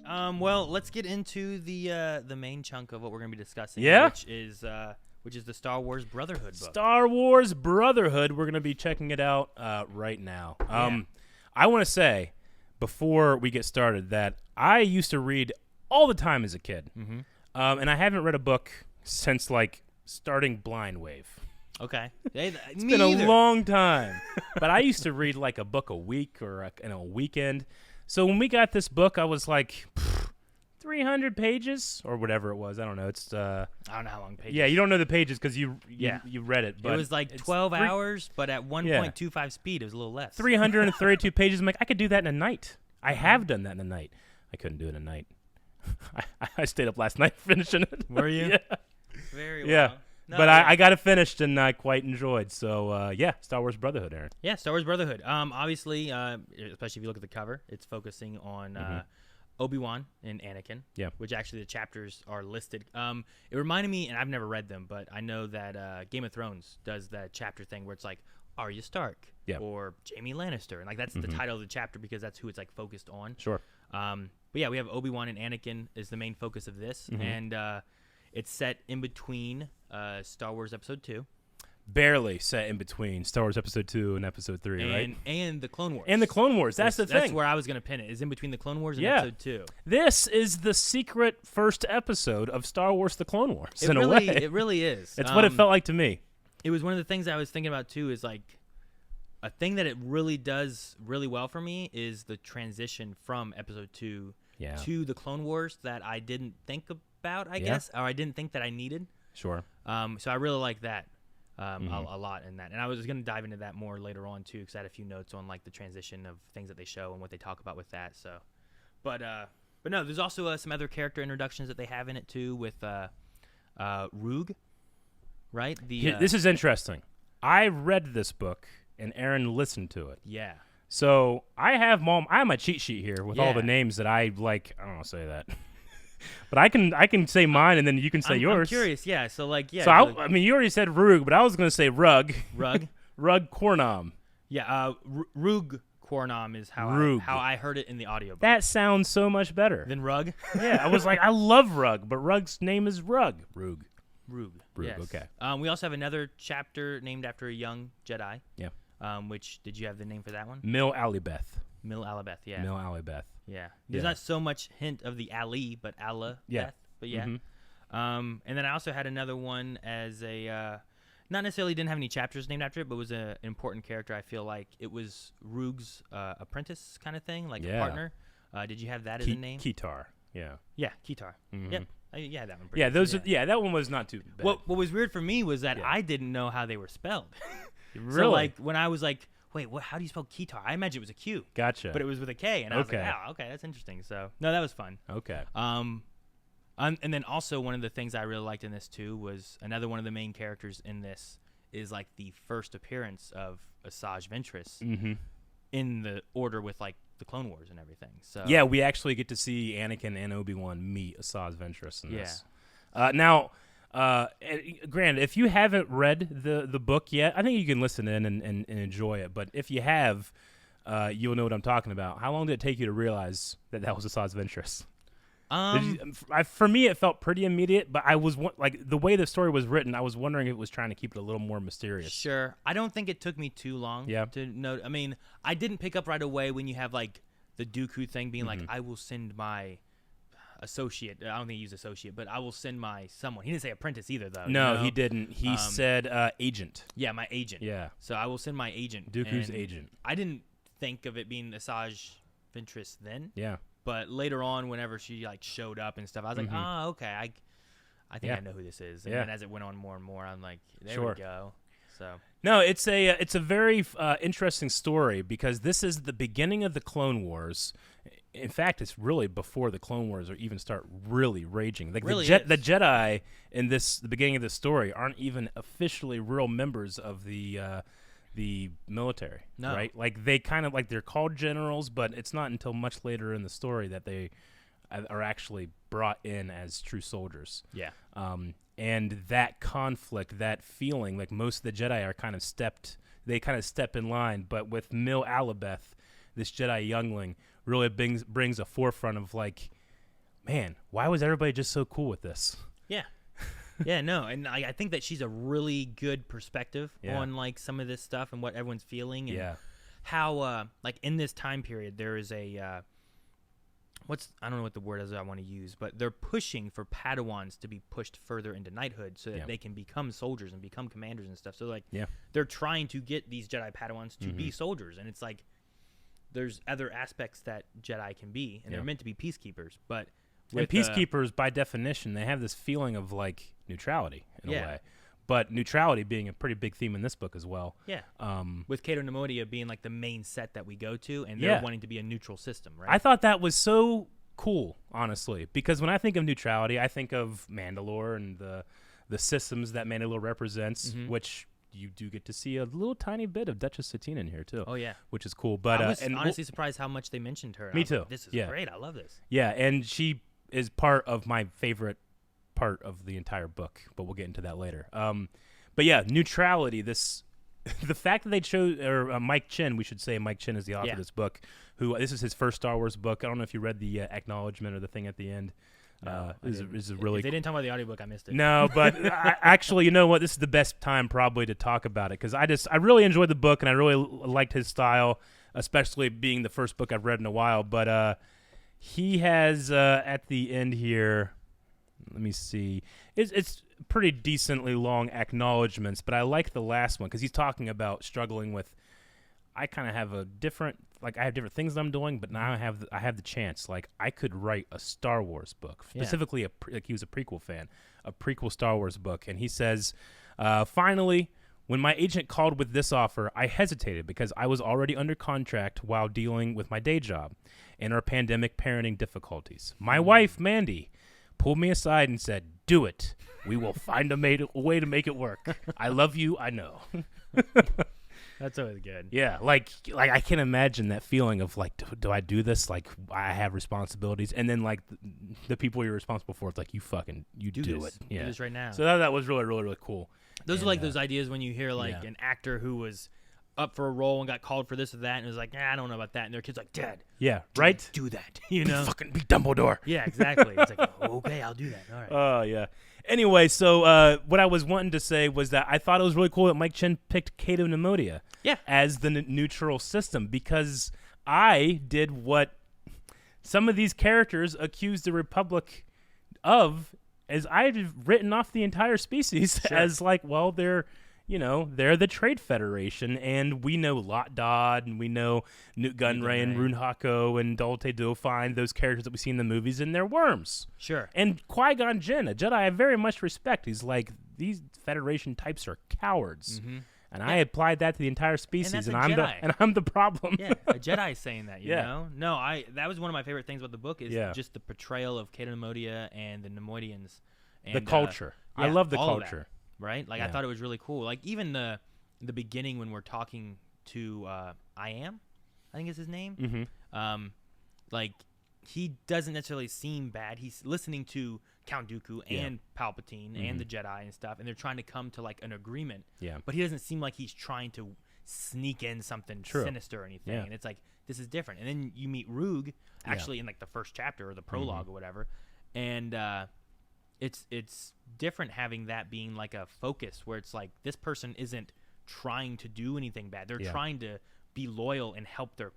Well, let's get into the main chunk of what we're going to be discussing. Yeah? Which is the Star Wars Brotherhood book. Star Wars Brotherhood. We're going to be checking it out right now. I want to say, before we get started, that I used to read all the time as a kid. Mm-hmm. And I haven't read a book since, like, starting Blind Wave. Okay. It's been a long time. But I used to read, like, a book a week or in a weekend. So when we got this book, I was like, 300 pages or whatever it was. I don't know. It's I don't know how long pages. Yeah, you don't know the pages because you read it. But it was like 12 hours, but at 1.25 speed, it was a little less. 332 pages. I'm like, I could do that in a night. I have done that in a night. I couldn't do it in a night. I stayed up last night finishing it. Were you? Yeah. Very well. Yeah. No, but I got it finished and I quite enjoyed. So, Star Wars Brotherhood, Aaron. Yeah, Star Wars Brotherhood. Obviously, especially if you look at the cover, it's focusing on Obi-Wan and Anakin, which actually the chapters are listed. It reminded me, and I've never read them, but I know that Game of Thrones does that chapter thing where it's like Arya Stark or Jaime Lannister. And like that's the title of the chapter because that's who it's like focused on. Sure. But yeah, we have Obi-Wan and Anakin is the main focus of this. And it's set in between Star Wars Episode 2. Barely set in between Star Wars Episode 2 and Episode 3, right? And the Clone Wars. And the Clone Wars. That's the thing. That's where I was going to pin it, is in between the Clone Wars and Episode 2. This is the secret first episode of Star Wars The Clone Wars, a way. It really is. It's what it felt like to me. It was one of the things I was thinking about, too, is like a thing that it really does really well for me is the transition from Episode 2 to the Clone Wars that I didn't think about, I guess, or I didn't think that I needed. Sure. So I really like that. A lot in that, and I was going to dive into that more later on too, because I had a few notes on like the transition of things that they show and what they talk about with that. So, but no, there's also some other character introductions that they have in it too with Roog, right? This is interesting. I read this book and Aaron listened to it. Yeah. So I have my cheat sheet here with all the names that I like. I don't want to say that. But I can say mine, and then you can say yours. I'm curious, yeah. So, like, yeah. So, I mean, you already said Roog, but I was going to say Rug. Rug? Rug Cornam. Yeah, Roog Cornam is how I heard it in the audiobook. That sounds so much better. Than Rug? Yeah, I was like, I love Rug, but Rug's name is Rug. Roog, yes. Okay. We also have another chapter named after a young Jedi. Yeah. Which, did you have the name for that one? Mil Alibeth. Mil Alibeth, yeah. Mil Alibeth. Yeah. There's not so much hint of the Ali, but Allah. Yeah. But yeah. And then I also had another one as a, not necessarily didn't have any chapters named after it, but was an important character. I feel like it was Roog's apprentice kind of thing, like a partner. Did you have that as a name? Kitar. Yeah. Yeah, Kitar. Yep. Yeah, that one. Yeah, that one was not too bad. What was weird for me was that I didn't know how they were spelled. Really? So like when I was like, wait, how do you spell Kitar? I imagine it was a Q. Gotcha. But it was with a K, and I was like, oh, okay, that's interesting. So no, that was fun. Okay. And then also one of the things I really liked in this too was another one of the main characters in this is like the first appearance of Asajj Ventress in the order with like the Clone Wars and everything. So yeah, we actually get to see Anakin and Obi-Wan meet Asajj Ventress in this. Now, granted, if you haven't read the book yet, I think you can listen in and enjoy it. But if you have, you'll know what I'm talking about. How long did it take you to realize that was Asajj Ventress? For me, it felt pretty immediate, but I was like the way the story was written, I was wondering if it was trying to keep it a little more mysterious. Sure, I don't think it took me too long. To know. I mean, I didn't pick up right away when you have like the Dooku thing being like, I will send my associate. I don't think he used associate, but I will send my someone. He didn't say apprentice either, though. No, he didn't. He said agent. Yeah, my agent. Yeah. So I will send my agent. Dooku's agent. I didn't think of it being Asajj Ventress then. Yeah. But later on, whenever she like showed up and stuff, I was like, oh, okay, I think I know who this is. And then as it went on more and more, I'm like, there we go. So no, it's a very interesting story because this is the beginning of the Clone Wars. In fact, it's really before the Clone Wars or even start really raging. Like really the Jedi in the beginning of the story aren't even officially real members of the military, right? Like they kind of like they're called generals, but it's not until much later in the story that they are actually brought in as true soldiers. Yeah. And that conflict, that feeling, like most of the Jedi are kind of step in line, but with Mil Alibeth, this Jedi youngling, really brings a forefront of like man, why was everybody just so cool with this? Yeah. Yeah, no, and I think that she's a really good perspective on like some of this stuff and what everyone's feeling and how like in this time period there is a I don't know what the word is I want to use, but they're pushing for Padawans to be pushed further into knighthood so that they can become soldiers and become commanders and stuff. So like they're trying to get these Jedi Padawans to be soldiers, and it's like there's other aspects that Jedi can be, and they're meant to be peacekeepers, but and peacekeepers, by definition, they have this feeling of like neutrality in a way. But neutrality being a pretty big theme in this book as well. Yeah. With Cato and Neimoidia being like the main set that we go to, and they're wanting to be a neutral system, right? I thought that was so cool, honestly, because when I think of neutrality, I think of Mandalore and the systems that Mandalore represents, which you do get to see a little tiny bit of Duchess Satine in here too. Oh yeah, which is cool. But I was honestly surprised how much they mentioned her. Me too. Like, this is great. I love this. Yeah, and she is part of my favorite part of the entire book, but we'll get into that later. But yeah, neutrality. The fact that they chose, or Mike Chen, we should say Mike Chen is the author of this book. This is his first Star Wars book. I don't know if you read the acknowledgement or the thing at the end. No, is really. If they didn't talk about the audiobook, I missed it. No, but actually, you know what? This is the best time probably to talk about it because I really enjoyed the book and I really liked his style, especially being the first book I've read in a while. But he has at the end here. Let me see. It's pretty decently long acknowledgments, but I like the last one because he's talking about struggling with. I kind of have I have different things that I'm doing, but now I have the chance. Like I could write a Star Wars book, specifically like he was a prequel fan, a prequel Star Wars book, and he says, finally, when my agent called with this offer, I hesitated because I was already under contract while dealing with my day job and our pandemic parenting difficulties. My wife, Mandy, pulled me aside and said, "Do it. We will find a way to make it work. I love you. I know." That's always good. Yeah, like I can imagine that feeling of like, do I do this? Like I have responsibilities, and then like the people you're responsible for, it's like you do it. Yeah, do this right now. So that was really, really, really cool. Those are like those ideas when you hear like an actor who was up for a role and got called for this or that, and was like, I don't know about that, and their kid's like, Dad, right, do that, you know, fucking be Dumbledore. Yeah, exactly. It's like, okay, I'll do that. All right. Oh yeah. Anyway, so what I was wanting to say was that I thought it was really cool that Mike Chen picked Cato and Neimoidia as the neutral system because I did what some of these characters accused the Republic of, as I've written off the entire species as like, well, they're the Trade Federation, and we know Lot Dodd, and we know Newt Gunray and Rune Hako and Dulce Dauphine, those characters that we see in the movies, and they're worms. Sure. And Qui-Gon Jinn, a Jedi I very much respect. He's like, these Federation types are cowards. Mm-hmm. And I applied that to the entire species, and I'm the problem. Yeah, a Jedi saying that, you know? No, that was one of my favorite things about the book is just the portrayal of Cato and Neimoidia and the Neimoidians. And, the culture. I love the culture. Right? Like, I thought it was really cool. Like, even the beginning when we're talking to I think is his name. Mm-hmm. Like, he doesn't necessarily seem bad. He's listening to Count Dooku and Palpatine and the Jedi and stuff, and they're trying to come to, like, an agreement. Yeah. But he doesn't seem like he's trying to sneak in something sinister or anything. Yeah. And it's like, this is different. And then you meet Rogue, actually, in, like, the first chapter or the prologue or whatever, and it's different having that being like a focus where it's like this person isn't trying to do anything bad. They're trying to be loyal and help their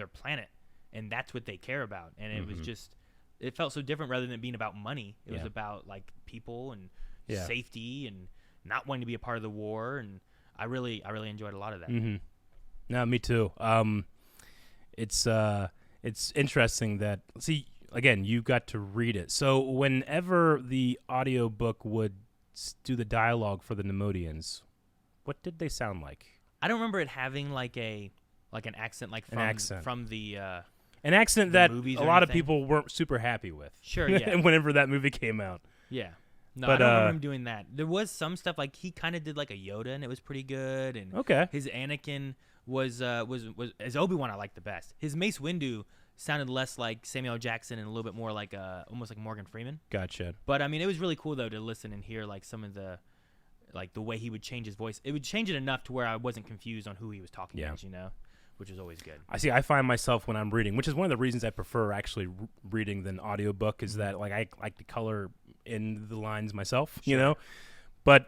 planet, and that's what they care about. And it was just, it felt so different rather than it being about money. It was about like people and safety and not wanting to be a part of the war. And I really enjoyed a lot of that. Mm-hmm. No, me too. It's interesting that again, you got to read it. So whenever the audiobook would do the dialogue for the Neimoidians, what did they sound like? I don't remember it having like an accent, like from the an accent that a lot of people weren't super happy with. Sure, yeah. Whenever that movie came out. Yeah. No, I don't remember him doing that. There was some stuff like he kind of did like a Yoda, and it was pretty good. And his Anakin was as Obi-Wan I liked the best. His Mace Windu sounded less like Samuel L. Jackson and a little bit more like almost like Morgan Freeman. Gotcha. But I mean, it was really cool though to listen and hear like some of the way he would change his voice. It would change it enough to where I wasn't confused on who he was talking against, you know, which is always good. I find myself when I'm reading, which is one of the reasons I prefer actually reading than audiobook, is that like I like to color in the lines myself, you know. But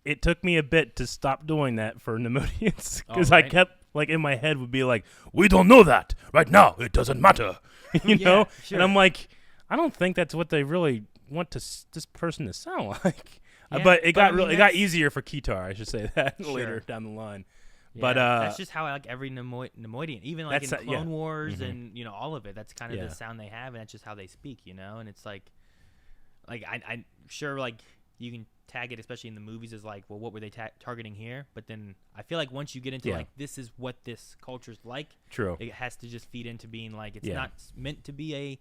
it took me a bit to stop doing that for Neimoidians because I kept like in my head would be like, we don't know that right now. It doesn't matter, you know. And I'm like, I don't think that's what they really want this person to sound like. But it got easier for Kitar. I should say that later down the line. Yeah, but that's just how I like every Neimoidian, even like in Clone Wars and you know all of it. That's kind of the sound they have, and that's just how they speak, you know. And it's like I'm sure like you can tag it, especially in the movies, as like, well, what were they targeting here? But then I feel like once you get into like this is what this culture's like, it has to just feed into being like it's not meant to be a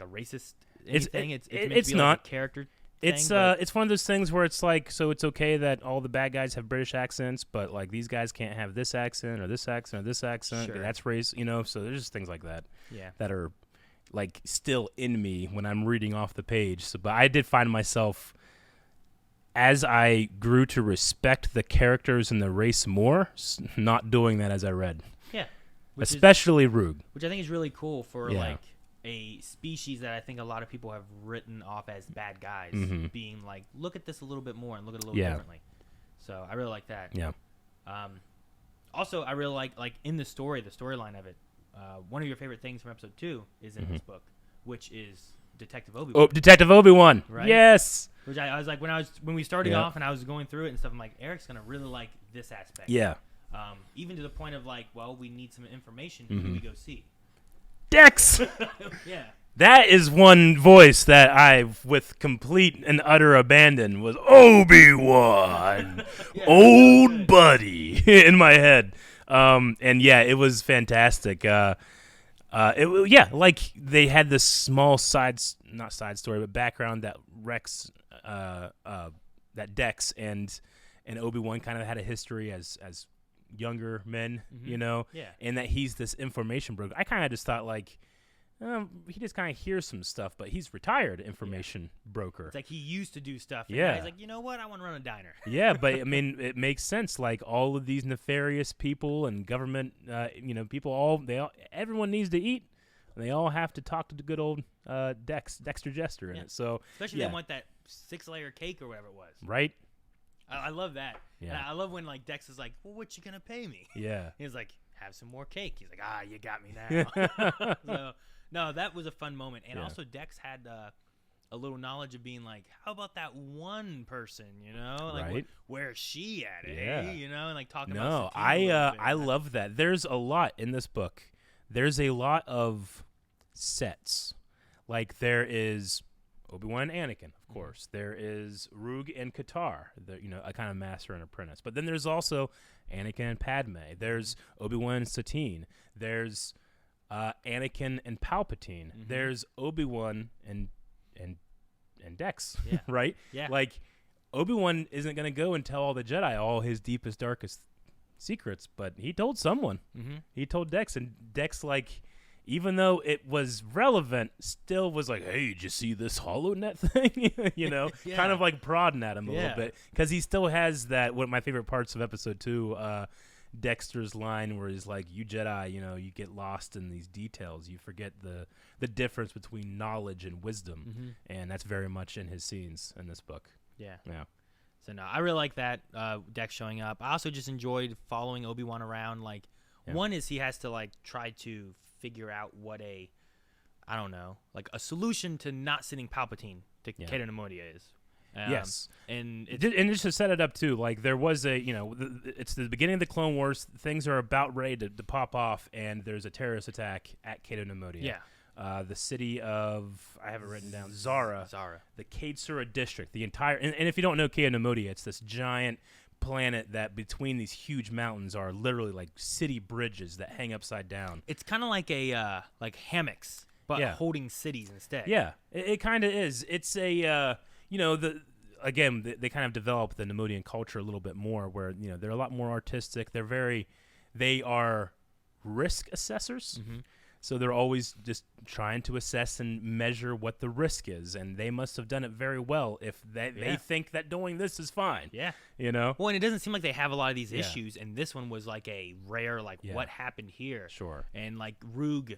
racist anything. It's meant to be not like a character. It's one of those things where it's like, so it's okay that all the bad guys have British accents, but like these guys can't have this accent or this accent or this accent. Sure. That's race, you know. So there's just things like that that are like still in me when I'm reading off the page. So, but I did find myself, as I grew to respect the characters and the race more, not doing that as I read. Yeah, especially Roog, which I think is really cool for like a species that I think a lot of people have written off as bad guys, being like, look at this a little bit more and look at it a little differently. So I really like that. Yeah. Also, I really like in the storyline of it. One of your favorite things from episode 2 is in this book, which is Detective Obi-Wan. Oh, Detective Obi-Wan. Right? Yes. Which I was like when we started off and I was going through it and stuff. I'm like, Eric's gonna really like this aspect. Yeah. Even to the point of like, well, we need some information. Who do we go see? Dex. Yeah. That is one voice that I, with complete and utter abandon, was Obi-Wan, old buddy, in my head. And yeah, it was fantastic. Like they had this small not side story, but background that that Dex and Obi-Wan kind of had a history as younger men, you know, and that he's this information broker. I kind of just thought like, he just kind of hears some stuff, but he's retired information broker. It's like he used to do stuff. And now he's like, you know what? I want to run a diner. Yeah, but I mean, it makes sense. Like all of these nefarious people and government, people, everyone needs to eat. And they all have to talk to the good old Dexter Jester in it. So especially they want that 6-layer cake or whatever it was. Right. I love that. Yeah. And I love when like Dex is like, well, what you gonna pay me? Yeah. He's like, have some more cake. He's like, you got me now. So no, that was a fun moment. And also Dex had a little knowledge of being like, how about that one person, you know? Like where's she at? You know, and like talking about I love that. There's a lot in this book. There's a lot of sets. Like there is Obi-Wan and Anakin, of course. There is Roog and Catar, a kind of master and apprentice. But then there's also Anakin and Padme. There's Obi-Wan and Satine. There's Anakin and Palpatine. There's Obi-Wan and Dex, right? Yeah. Like Obi-Wan isn't going to go and tell all the Jedi all his deepest, darkest secrets, but he told someone. He told Dex, and Dex, like, even though it was relevant, still was like, hey, did you see this HoloNet thing? You know, kind of like prodding at him a little bit, because he still has that, one of my favorite parts of episode 2, Dexter's line where he's like, you Jedi, you get lost in these details. You forget the difference between knowledge and wisdom, and that's very much in his scenes in this book. Yeah. So no, I really like that Dex showing up. I also just enjoyed following Obi-Wan around. Like, one is he has to like try to figure out what a solution to not sending Palpatine to Cato Neimoidia is. Yes, and just to set it up too, like there was it's the beginning of the Clone Wars. Things are about ready to pop off, and there's a terrorist attack at Cato Neimoidia. Yeah. The city of, I have it written down, Zara. The Katsura district, the entire, and if you don't know Cato Neimoidia, it's this giant planet that between these huge mountains are literally like city bridges that hang upside down. It's kind of like a like hammocks, but holding cities instead. Yeah, it kind of is. It's a they kind of develop the Neimoidian culture a little bit more, where they're a lot more artistic. They are risk assessors. So they're always just trying to assess and measure what the risk is, and they must have done it very well if they think that doing this is fine. Yeah. You know? Well, and it doesn't seem like they have a lot of these issues, and this one was like a rare, like, what happened here? Sure. And, like, Roog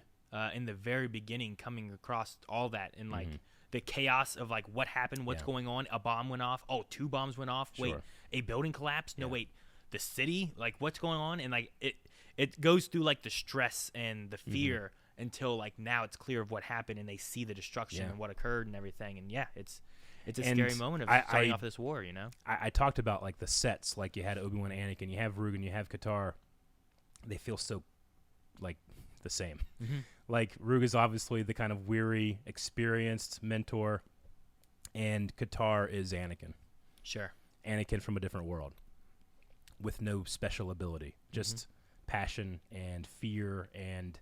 in the very beginning coming across all that, and, like, the chaos of, like, what happened, what's going on. A bomb went off. Oh, 2 bombs went off. Sure. Wait, a building collapsed? No, wait, the city? Like, what's going on? And, like, it goes through, like, the stress and the fear until, like, now it's clear of what happened, and they see the destruction and what occurred and everything. And, it's a scary moment of starting off this war, you know? I talked about, like, the sets. Like, you had Obi-Wan and Anakin, you have Roog, and you have Cato. They feel so, like, the same. Like, Roog is obviously the kind of weary, experienced mentor, and Cato is Anakin. Sure. Anakin from a different world with no special ability, just passion and fear and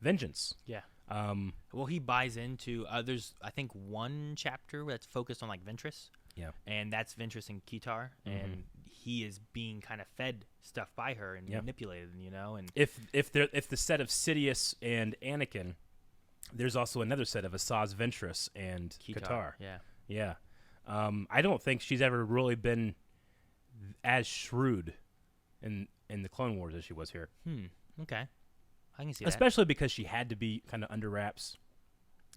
vengeance. Yeah. Well, he buys into there's I think one chapter that's focused on like Ventress. Yeah. And that's Ventress and Cato, and he is being kind of fed stuff by her and manipulated, you know. And if the set of Sidious and Anakin, there's also another set of Asajj Ventress and Cato. Yeah. Yeah. I don't think she's ever really been as shrewd in the Clone Wars as she was here. Okay. I can see that. Especially because she had to be kind of under wraps,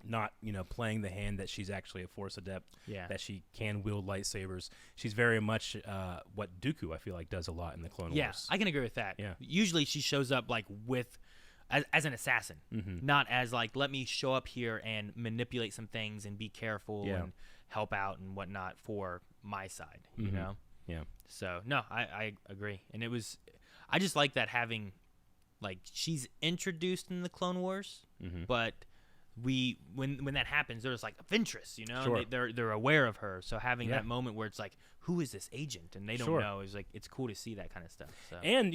not, playing the hand that she's actually a Force adept, that she can wield lightsabers. She's very much what Dooku, I feel like, does a lot in the Clone Wars. Yeah, I can agree with that. Yeah. Usually she shows up like as an assassin, not as like, let me show up here and manipulate some things and be careful and help out and whatnot for my side, you know? Yeah. So, no, I agree. And I just like that having, like, she's introduced in the Clone Wars, but when that happens, there's like Ventress, you know? Sure. They're aware of her. So having that moment where it's like, who is this agent? And they don't know, is like, it's cool to see that kind of stuff. So. And,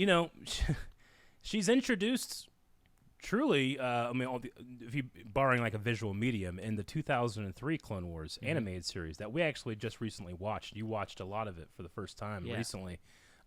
she's introduced truly, if you borrowing like a visual medium, in the 2003 Clone Wars animated series that we actually just recently watched. You watched a lot of it for the first time recently.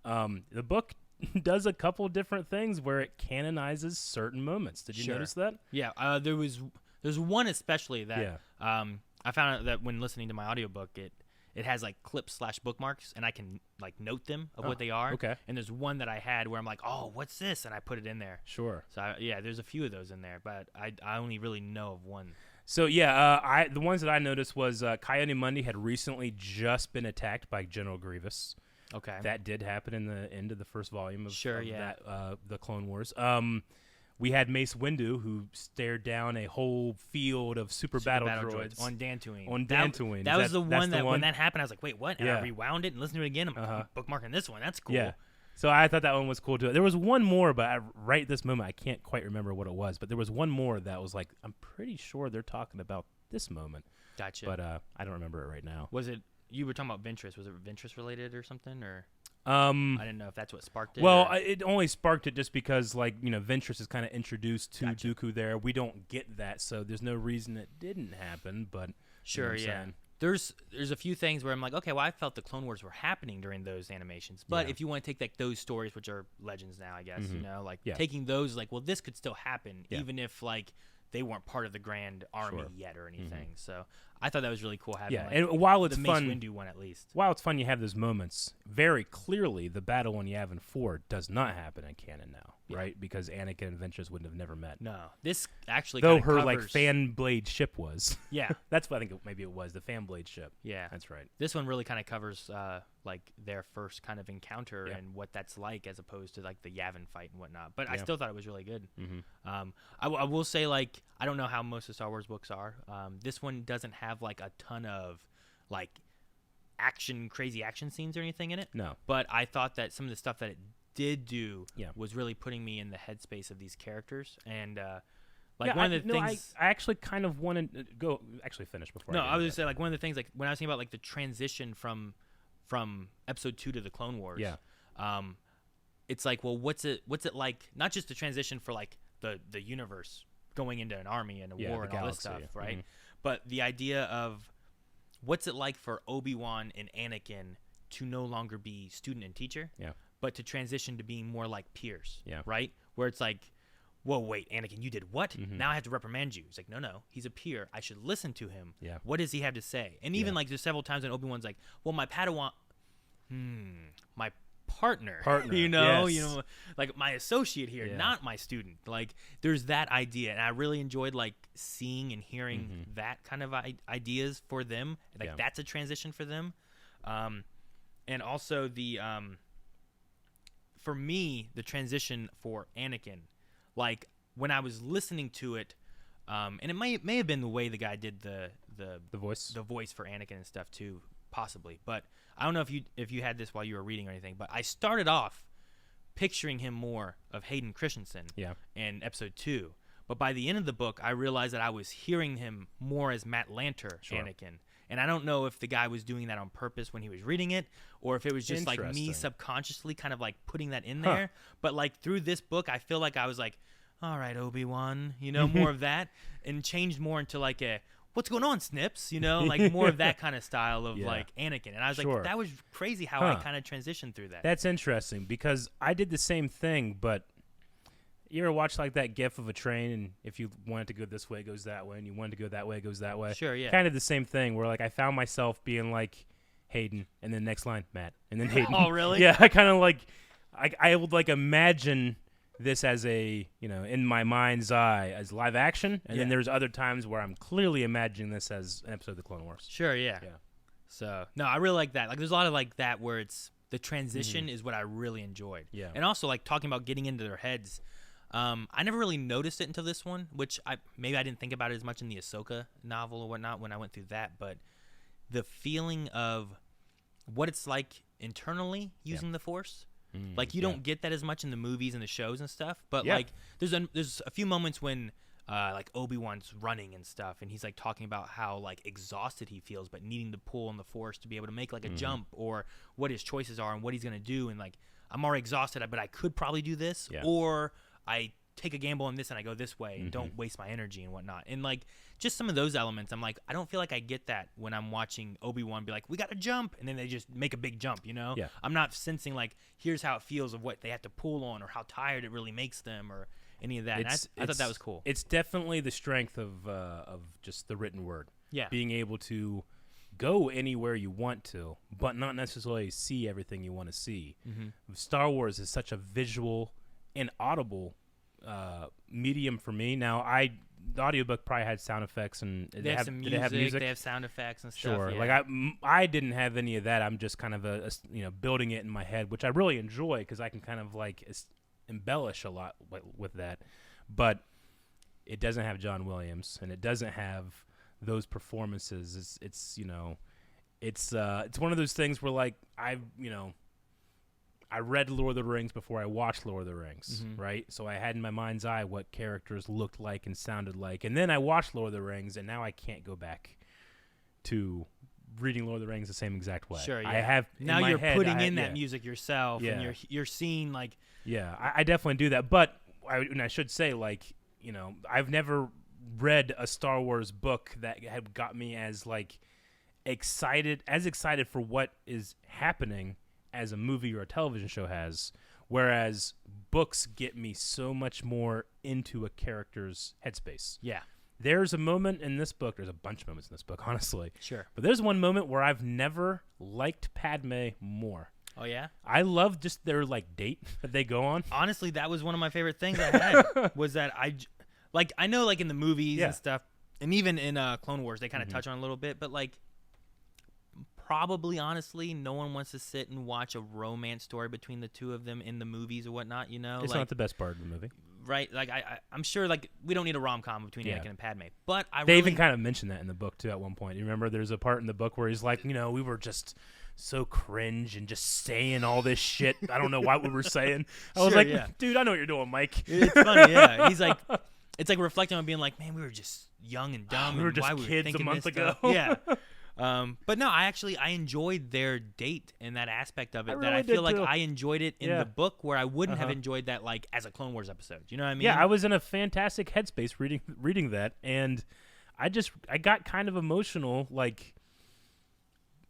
The book does a couple different things where it canonizes certain moments. Did you notice that? Yeah, there's one especially that I found out that when listening to my audiobook, it has like clips/bookmarks, and I can like note them of what they are. Okay. And there's one that I had where I'm like, oh, what's this? And I put it in there. Sure. So there's a few of those in there, but I only really know of one. So the ones that I noticed was Neimoidia had recently just been attacked by General Grievous. Okay. That did happen in the end of the first volume of that, the Clone Wars. We had Mace Windu, who stared down a whole field of super battle droids on Dantooine. That was the one that when that happened, I was like, wait, what? And I rewound it and listened to it again. I'm bookmarking this one. That's cool. Yeah. So I thought that one was cool too. There was one more, but right at this moment, I can't quite remember what it was. But there was one more that was like, I'm pretty sure they're talking about this moment. Gotcha. But I don't remember it right now. Was it? You were talking about Ventress. Was it Ventress related or something, or? I didn't know if that's what sparked it. Well, it only sparked it just because, like, Ventress is kind of introduced to Dooku there. We don't get that, so there's no reason it didn't happen. But sure, there's a few things where I'm like, okay, well, I felt the Clone Wars were happening during those animations. But if you want to take like those stories, which are legends now, I guess, taking those, like, well, this could still happen, even if like they weren't part of the Grand Army yet or anything. So I thought that was really cool having and while it's the fun, Mace Windu one at least. While it's fun, you have those moments. Very clearly, the battle on Yavin 4 does not happen in canon now, right? Because Anakin and Ventress wouldn't have never met. No, this actually though her covers, like fan blade ship was. Yeah, that's what I think. Maybe it was the fan blade ship. Yeah, that's right. This one really kind of covers like their first kind of encounter and what that's like, as opposed to like the Yavin fight and whatnot. But I still thought it was really good. I will say, like, I don't know how most of Star Wars books are. This one doesn't have like a ton of like crazy action scenes or anything in it. No. But I thought that some of the stuff that it did do was really putting me in the headspace of these characters. And one of the things I actually kind of wanted to go finish before. No, I was just saying, like, one of the things, like, when I was thinking about like the transition from episode 2 to the Clone Wars. Yeah. It's like, well, what's it like? Not just the transition for like the universe going into an army and a war and all this stuff, right? But the idea of what's it like for Obi-Wan and Anakin to no longer be student and teacher, but to transition to being more like peers, right? Where it's like, whoa, wait, Anakin, you did what? Now I have to reprimand you. He's like, no, he's a peer. I should listen to him. Yeah. What does he have to say? And even like there's several times when Obi-Wan's like, well, my Padawan, my partner, you know, like my associate here, not my student. Like there's that idea, and I really enjoyed like seeing and hearing that kind of ideas for them. Like that's a transition for them, and also the for me the transition for Anakin, like when I was listening to it, and it may have been the way the guy did the voice for Anakin and stuff too, possibly, but I don't know if you had this while you were reading or anything, but I started off picturing him more of Hayden Christensen in episode 2. But by the end of the book, I realized that I was hearing him more as Matt Lanter, Anakin. And I don't know if the guy was doing that on purpose when he was reading it, or if it was just like me subconsciously kind of like putting that in there. But like through this book, I feel like I was like, all right, Obi-Wan, more of that, and changed more into like a, what's going on, Snips? Like more of that kind of style of like Anakin. And I was like, that was crazy how I kind of transitioned through that. That's interesting because I did the same thing, but you ever watch like that gif of a train, and if you want it to go this way, it goes that way, and you want it to go that way, it goes that way? Sure, yeah. Kind of the same thing where like I found myself being like Hayden, and then next line, Matt, and then Hayden. Oh, really? Yeah, I kind of like, I would like imagine this as a, in my mind's eye as live action, and then there's other times where I'm clearly imagining this as an episode of the Clone Wars. Sure, yeah. So, no, I really like that. Like, there's a lot of like that where it's the transition is what I really enjoyed. Yeah. And also like talking about getting into their heads. I never really noticed it until this one, which maybe I didn't think about it as much in the Ahsoka novel or whatnot when I went through that, but the feeling of what it's like internally using the Force. Like you don't get that as much in the movies and the shows and stuff, but like there's a few moments when like Obi-Wan's running and stuff, and he's like talking about how like exhausted he feels, but needing to pull on the Force to be able to make like a jump, or what his choices are and what he's gonna do, and like I'm already exhausted, but I could probably do this, or I take a gamble on this and I go this way and don't waste my energy and whatnot. And like just some of those elements, I'm like, I don't feel like I get that when I'm watching Obi-Wan be like, we got to jump, and then they just make a big jump, Yeah. I'm not sensing like, here's how it feels of what they have to pull on or how tired it really makes them or any of that. And I thought that was cool. It's definitely the strength of just the written word. Yeah. Being able to go anywhere you want to, but not necessarily see everything you want to see. Star Wars is such a visual and audible medium for me. Now, the audiobook probably had sound effects and they have some music. They have sound effects and stuff. Sure. Like I didn't have any of that. I'm just kind of building it in my head, which I really enjoy because I can kind of like embellish a lot with that. But it doesn't have John Williams, and it doesn't have those performances. It's one of those things where like I read Lord of the Rings before I watched Lord of the Rings, right? So I had in my mind's eye what characters looked like and sounded like. And then I watched Lord of the Rings, and now I can't go back to reading Lord of the Rings the same exact way. Sure, yeah. I have now you're putting in that music yourself, and you're seeing like... Yeah, I definitely do that. But I should say, like, I've never read a Star Wars book that had got me as, like, excited for what is happening as a movie or a television show has, whereas books get me so much more into a character's headspace. Yeah. There's a moment in this book, there's a bunch of moments in this book, honestly. Sure. But there's one moment where I've never liked Padme more. Oh, yeah? I love just their, like, date that they go on. Honestly, that was one of my favorite things I had, was that I know, like, in the movies and stuff, and even in Clone Wars, they kind of touch on it a little bit, but, like, probably, honestly, no one wants to sit and watch a romance story between the two of them in the movies or whatnot, It's not the best part of the movie. Right? Like, I'm sure, like, we don't need a rom-com between Anakin and Padme, but They even kind of mention that in the book, too, at one point. You remember there's a part in the book where he's like, we were just so cringe and just saying all this shit. I don't know what we were saying. I was like, dude, I know what you're doing, Mike. It's funny, yeah. He's like, it's like reflecting on being like, man, we were just young and dumb. We were just kids a month ago. Yeah. But no, I enjoyed their date and that aspect of it. I feel like too. I enjoyed it in the book where I wouldn't have enjoyed that like as a Clone Wars episode. You know what I mean? Yeah, I was in a fantastic headspace reading that, and I got kind of emotional, like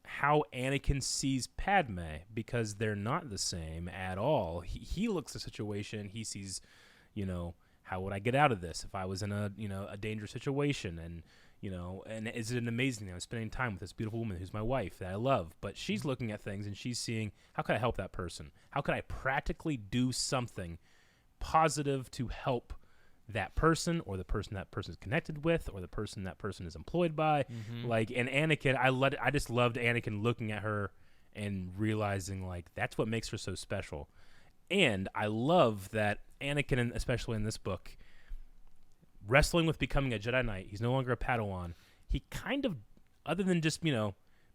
how Anakin sees Padme, because they're not the same at all. He looks at the situation, he sees, how would I get out of this if I was in a dangerous situation? And and is it an amazing thing? I'm spending time with this beautiful woman who's my wife that I love, but she's looking at things and she's seeing, how can I help that person? How can I practically do something positive to help that person, or the person that person is connected with, or the person that person is employed by? Like, and Anakin, I just loved Anakin looking at her and realizing, like, that's what makes her so special. And I love that Anakin, especially in this book, wrestling with becoming a Jedi Knight, he's no longer a Padawan. He kind of, other than just,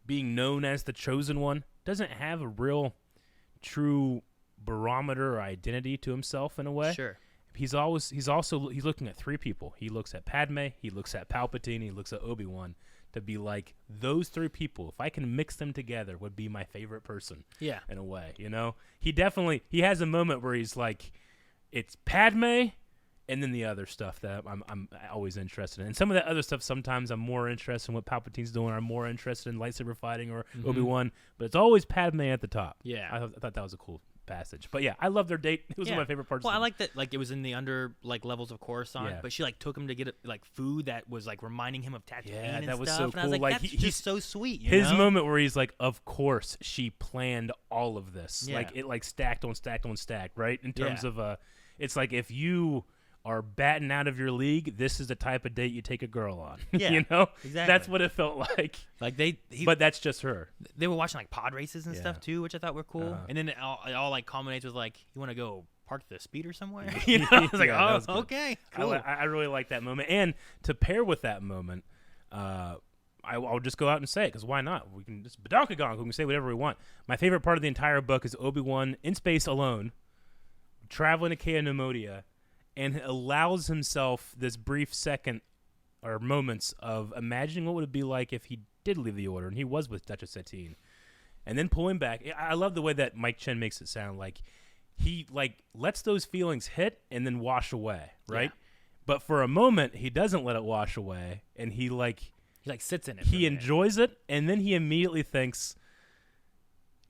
being known as the Chosen One, doesn't have a real, true barometer or identity to himself in a way. Sure. He's looking at three people. He looks at Padme, he looks at Palpatine, he looks at Obi-Wan, to be like, those three people, if I can mix them together, would be my favorite person. Yeah. In a way, he has a moment where he's like, it's Padme, and then the other stuff that I'm always interested in. And some of that other stuff, sometimes I'm more interested in what Palpatine's doing, or I'm more interested in lightsaber fighting or Obi-Wan, but it's always Padme at the top. Yeah. I thought that was a cool passage. But yeah, I love their date. It was one of my favorite parts. Well, I like that, like, it was in the under, like, levels of Coruscant, but she, like, took him to get, like, food that was, like, reminding him of Tatooine and that was stuff. so And cool. I was Like, that's just so sweet, his moment where he's like, of course she planned all of this. Yeah. Like, it, like, stacked on stacked on stacked, right? In terms of, it's like, if you are batting out of your league, this is the type of date you take a girl on. Yeah, Exactly. That's That's what it felt like. Like, but that's just her. They were watching, like, pod races and stuff, too, which I thought were cool. And then it all, like, culminates with, like, you want to go park the speeder somewhere? I was like, oh, okay, cool. I really like that moment. And to pair with that moment, I'll just go out and say it, because why not? We can just badonkagonk. We can say whatever we want. My favorite part of the entire book is Obi-Wan in space alone, traveling to Neimoidia, and allows himself this brief second or moments of imagining what would it be like if he did leave the Order and he was with Duchess Satine, and then pulling back. I love the way that Mike Chen makes it sound like he, like, lets those feelings hit and then wash away, right? Yeah. But for a moment, he doesn't let it wash away, and he sits in it. He enjoys it, and then he immediately thinks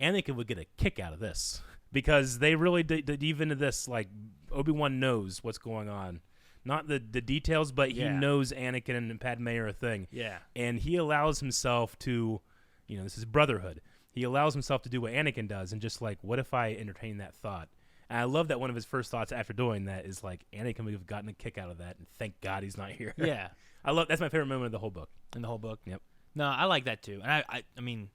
Anakin would get a kick out of this, because they really did even to this, like, Obi-Wan knows what's going on. Not the details, but he knows Anakin and Padme are a thing. Yeah. And he allows himself to, this is Brotherhood. He allows himself to do what Anakin does, and just like, what if I entertain that thought? And I love that one of his first thoughts after doing that is like, Anakin would have gotten a kick out of that, and thank God he's not here. Yeah. That's my favorite moment of the whole book. In the whole book? Yep. No, I like that too. And I mean,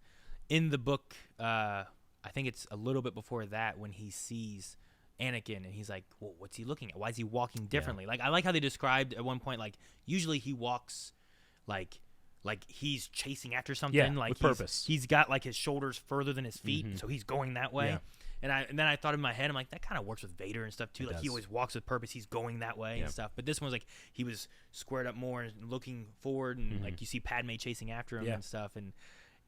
in the book, I think it's a little bit before that when he sees Anakin and he's like, well, what's he looking at? Why is he walking differently? Yeah. Like, I like how they described at one point, like, usually he walks like he's chasing after something. Like, with purpose. He's got, like, his shoulders further than his feet, so he's going that way. Yeah. And then I thought in my head, I'm like, that kind of works with Vader and stuff too. Like, he always walks with purpose. He's going that way and stuff. But this one was like, he was squared up more and looking forward, and like, you see Padme chasing after him and stuff. And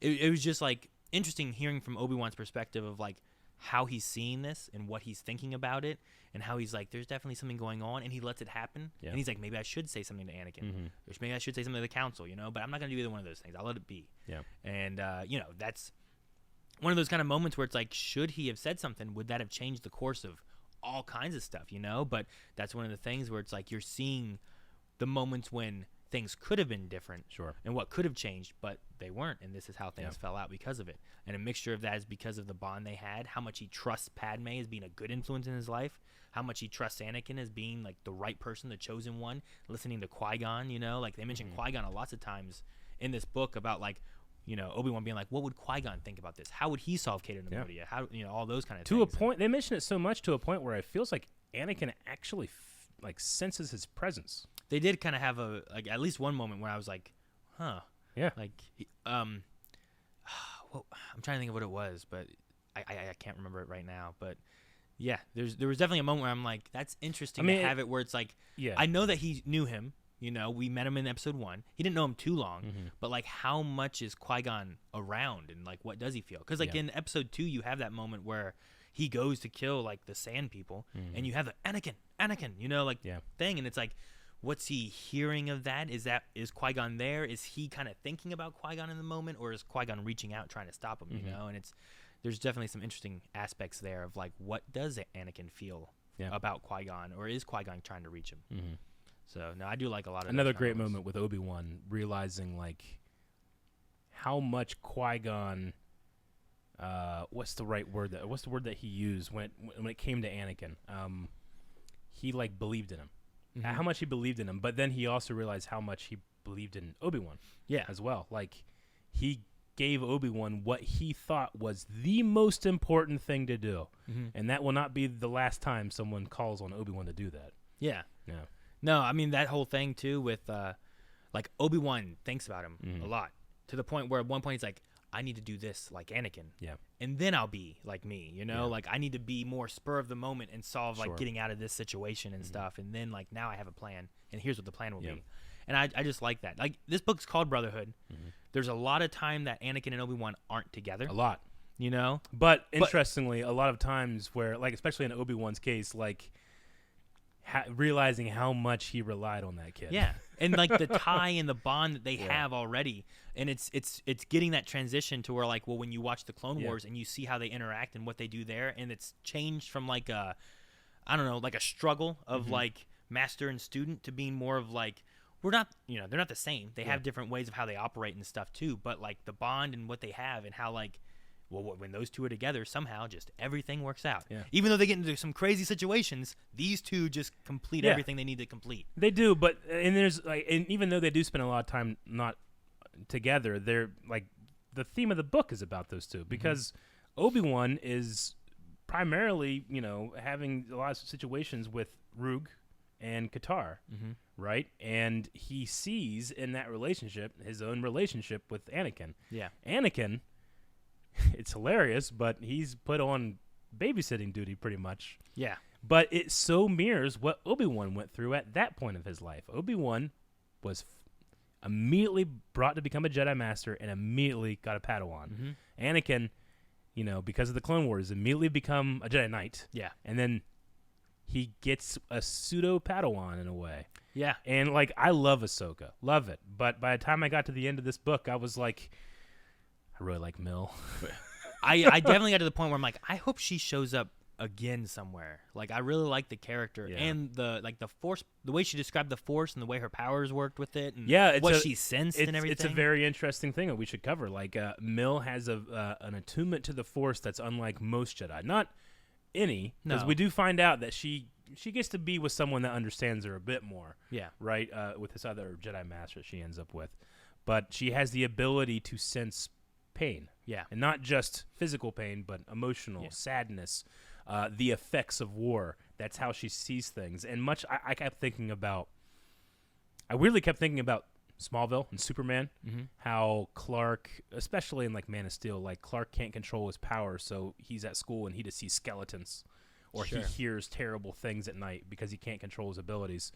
it was just, like, interesting hearing from Obi-Wan's perspective of, like, how he's seeing this and what he's thinking about it, and how he's like, there's definitely something going on, and he lets it happen. And he's like, maybe I should say something to Anakin, or maybe I should say something to the council, but I'm not going to do either one of those things. I'll let it be. Yeah. And, that's one of those kind of moments where it's like, should he have said something? Would that have changed the course of all kinds of stuff, But that's one of the things where it's like, you're seeing the moments when things could have been different, and what could have changed, but they weren't, and this is how things fell out because of it. And a mixture of that is because of the bond they had, how much he trusts Padme as being a good influence in his life, how much he trusts Anakin as being, like, the right person, the chosen one, listening to Qui-Gon, like, they mention Qui-Gon a lots of times in this book about, like, Obi-Wan being like, what would Qui-Gon think about this? How would he solve Cato and Neimoidia? How, all those kind of things. To a point, they mention it so much to a point where it feels like Anakin actually senses his presence. They did kind of have at least one moment where I was like, huh. Yeah. Like, well, I'm trying to think of what it was, but I can't remember it right now. But yeah, there was definitely a moment where I'm like, that's interesting to have it where it's like, I know that he knew him. We met him in episode 1. He didn't know him too long, but, like, how much is Qui-Gon around, and, like, what does he feel? Because, like, in episode 2, you have that moment where he goes to kill, like, the sand people, and you have the Anakin, thing, and it's like, what's he hearing of that? Is Qui-Gon there? Is he kind of thinking about Qui-Gon in the moment, or is Qui-Gon reaching out trying to stop him? And there's definitely some interesting aspects there of, like, what does Anakin feel about Qui-Gon, or is Qui-Gon trying to reach him? Mm-hmm. So, no, I do like a lot of another great moment with Obi-Wan realizing like how much Qui-Gon what's the word that he used when it came to Anakin? He like believed in him. Mm-hmm. How much he believed in him, but then he also realized how much he believed in Obi-Wan. Yeah, as well. Like he gave Obi-Wan what he thought was the most important thing to do, and that will not be the last time someone calls on Obi-Wan to do that. Yeah. Yeah. No, I mean that whole thing too with like Obi-Wan thinks about him a lot, to the point where at one point he's like, I need to do this like Anakin. Yeah. And then I'll be like me, you know? Like I need to be more spur of the moment and solve like getting out of this situation and stuff. And then like now I have a plan, and here's what the plan will be. And I just like that. Like this book's called Brotherhood. There's a lot of time that Anakin and Obi-Wan aren't together. A lot. You know? But interestingly, a lot of times where like especially in Obi-Wan's case, like realizing how much he relied on that kid. Yeah. And like the tie and the bond that they have already. And it's getting that transition to where like, well, when you watch the Clone Wars and you see how they interact and what they do there, and it's changed from like a, I don't know, like a struggle of like master and student to being more of like, we're not, you know, they're not the same. They have different ways of how they operate and stuff too, but like the bond and what they have and how like, well, when those two are together, somehow just everything works out. Yeah. Even though they get into some crazy situations, these two just complete everything they need to complete. They do, but and there's like, and even though they do spend a lot of time not together, they're like the theme of the book is about those two, because Obi-Wan is primarily, you know, having a lot of situations with Rogue and Qatar, right? And he sees in that relationship his own relationship with Anakin. Yeah. Anakin, it's hilarious, but he's put on babysitting duty pretty much. Yeah. But it so mirrors what Obi-Wan went through at that point of his life. Obi-Wan was immediately brought to become a Jedi Master and immediately got a Padawan. Anakin, you know, because of the Clone Wars, immediately become a Jedi Knight. Yeah. And then he gets a pseudo Padawan in a way. Yeah. And like, I love Ahsoka. Love it. But by the time I got to the end of this book, I was like, I really like Mill. I definitely got to the point where I'm like, I hope she shows up again somewhere. Like, I really like the character and the Force, the way she described the Force and the way her powers worked with it, and what she sensed and everything. It's a very interesting thing that we should cover. Like, Mill has an attunement to the Force that's unlike most Jedi. Not any, because we do find out that she gets to be with someone that understands her a bit more. Yeah. Right? With this other Jedi Master she ends up with. But she has the ability to sense pain. Yeah. And not just physical pain, but emotional, sadness, the effects of war. That's how she sees things. And I weirdly kept thinking about Smallville and Superman, how Clark, especially in like Man of Steel, like Clark can't control his power, so he's at school and he just sees skeletons, or he hears terrible things at night because he can't control his abilities.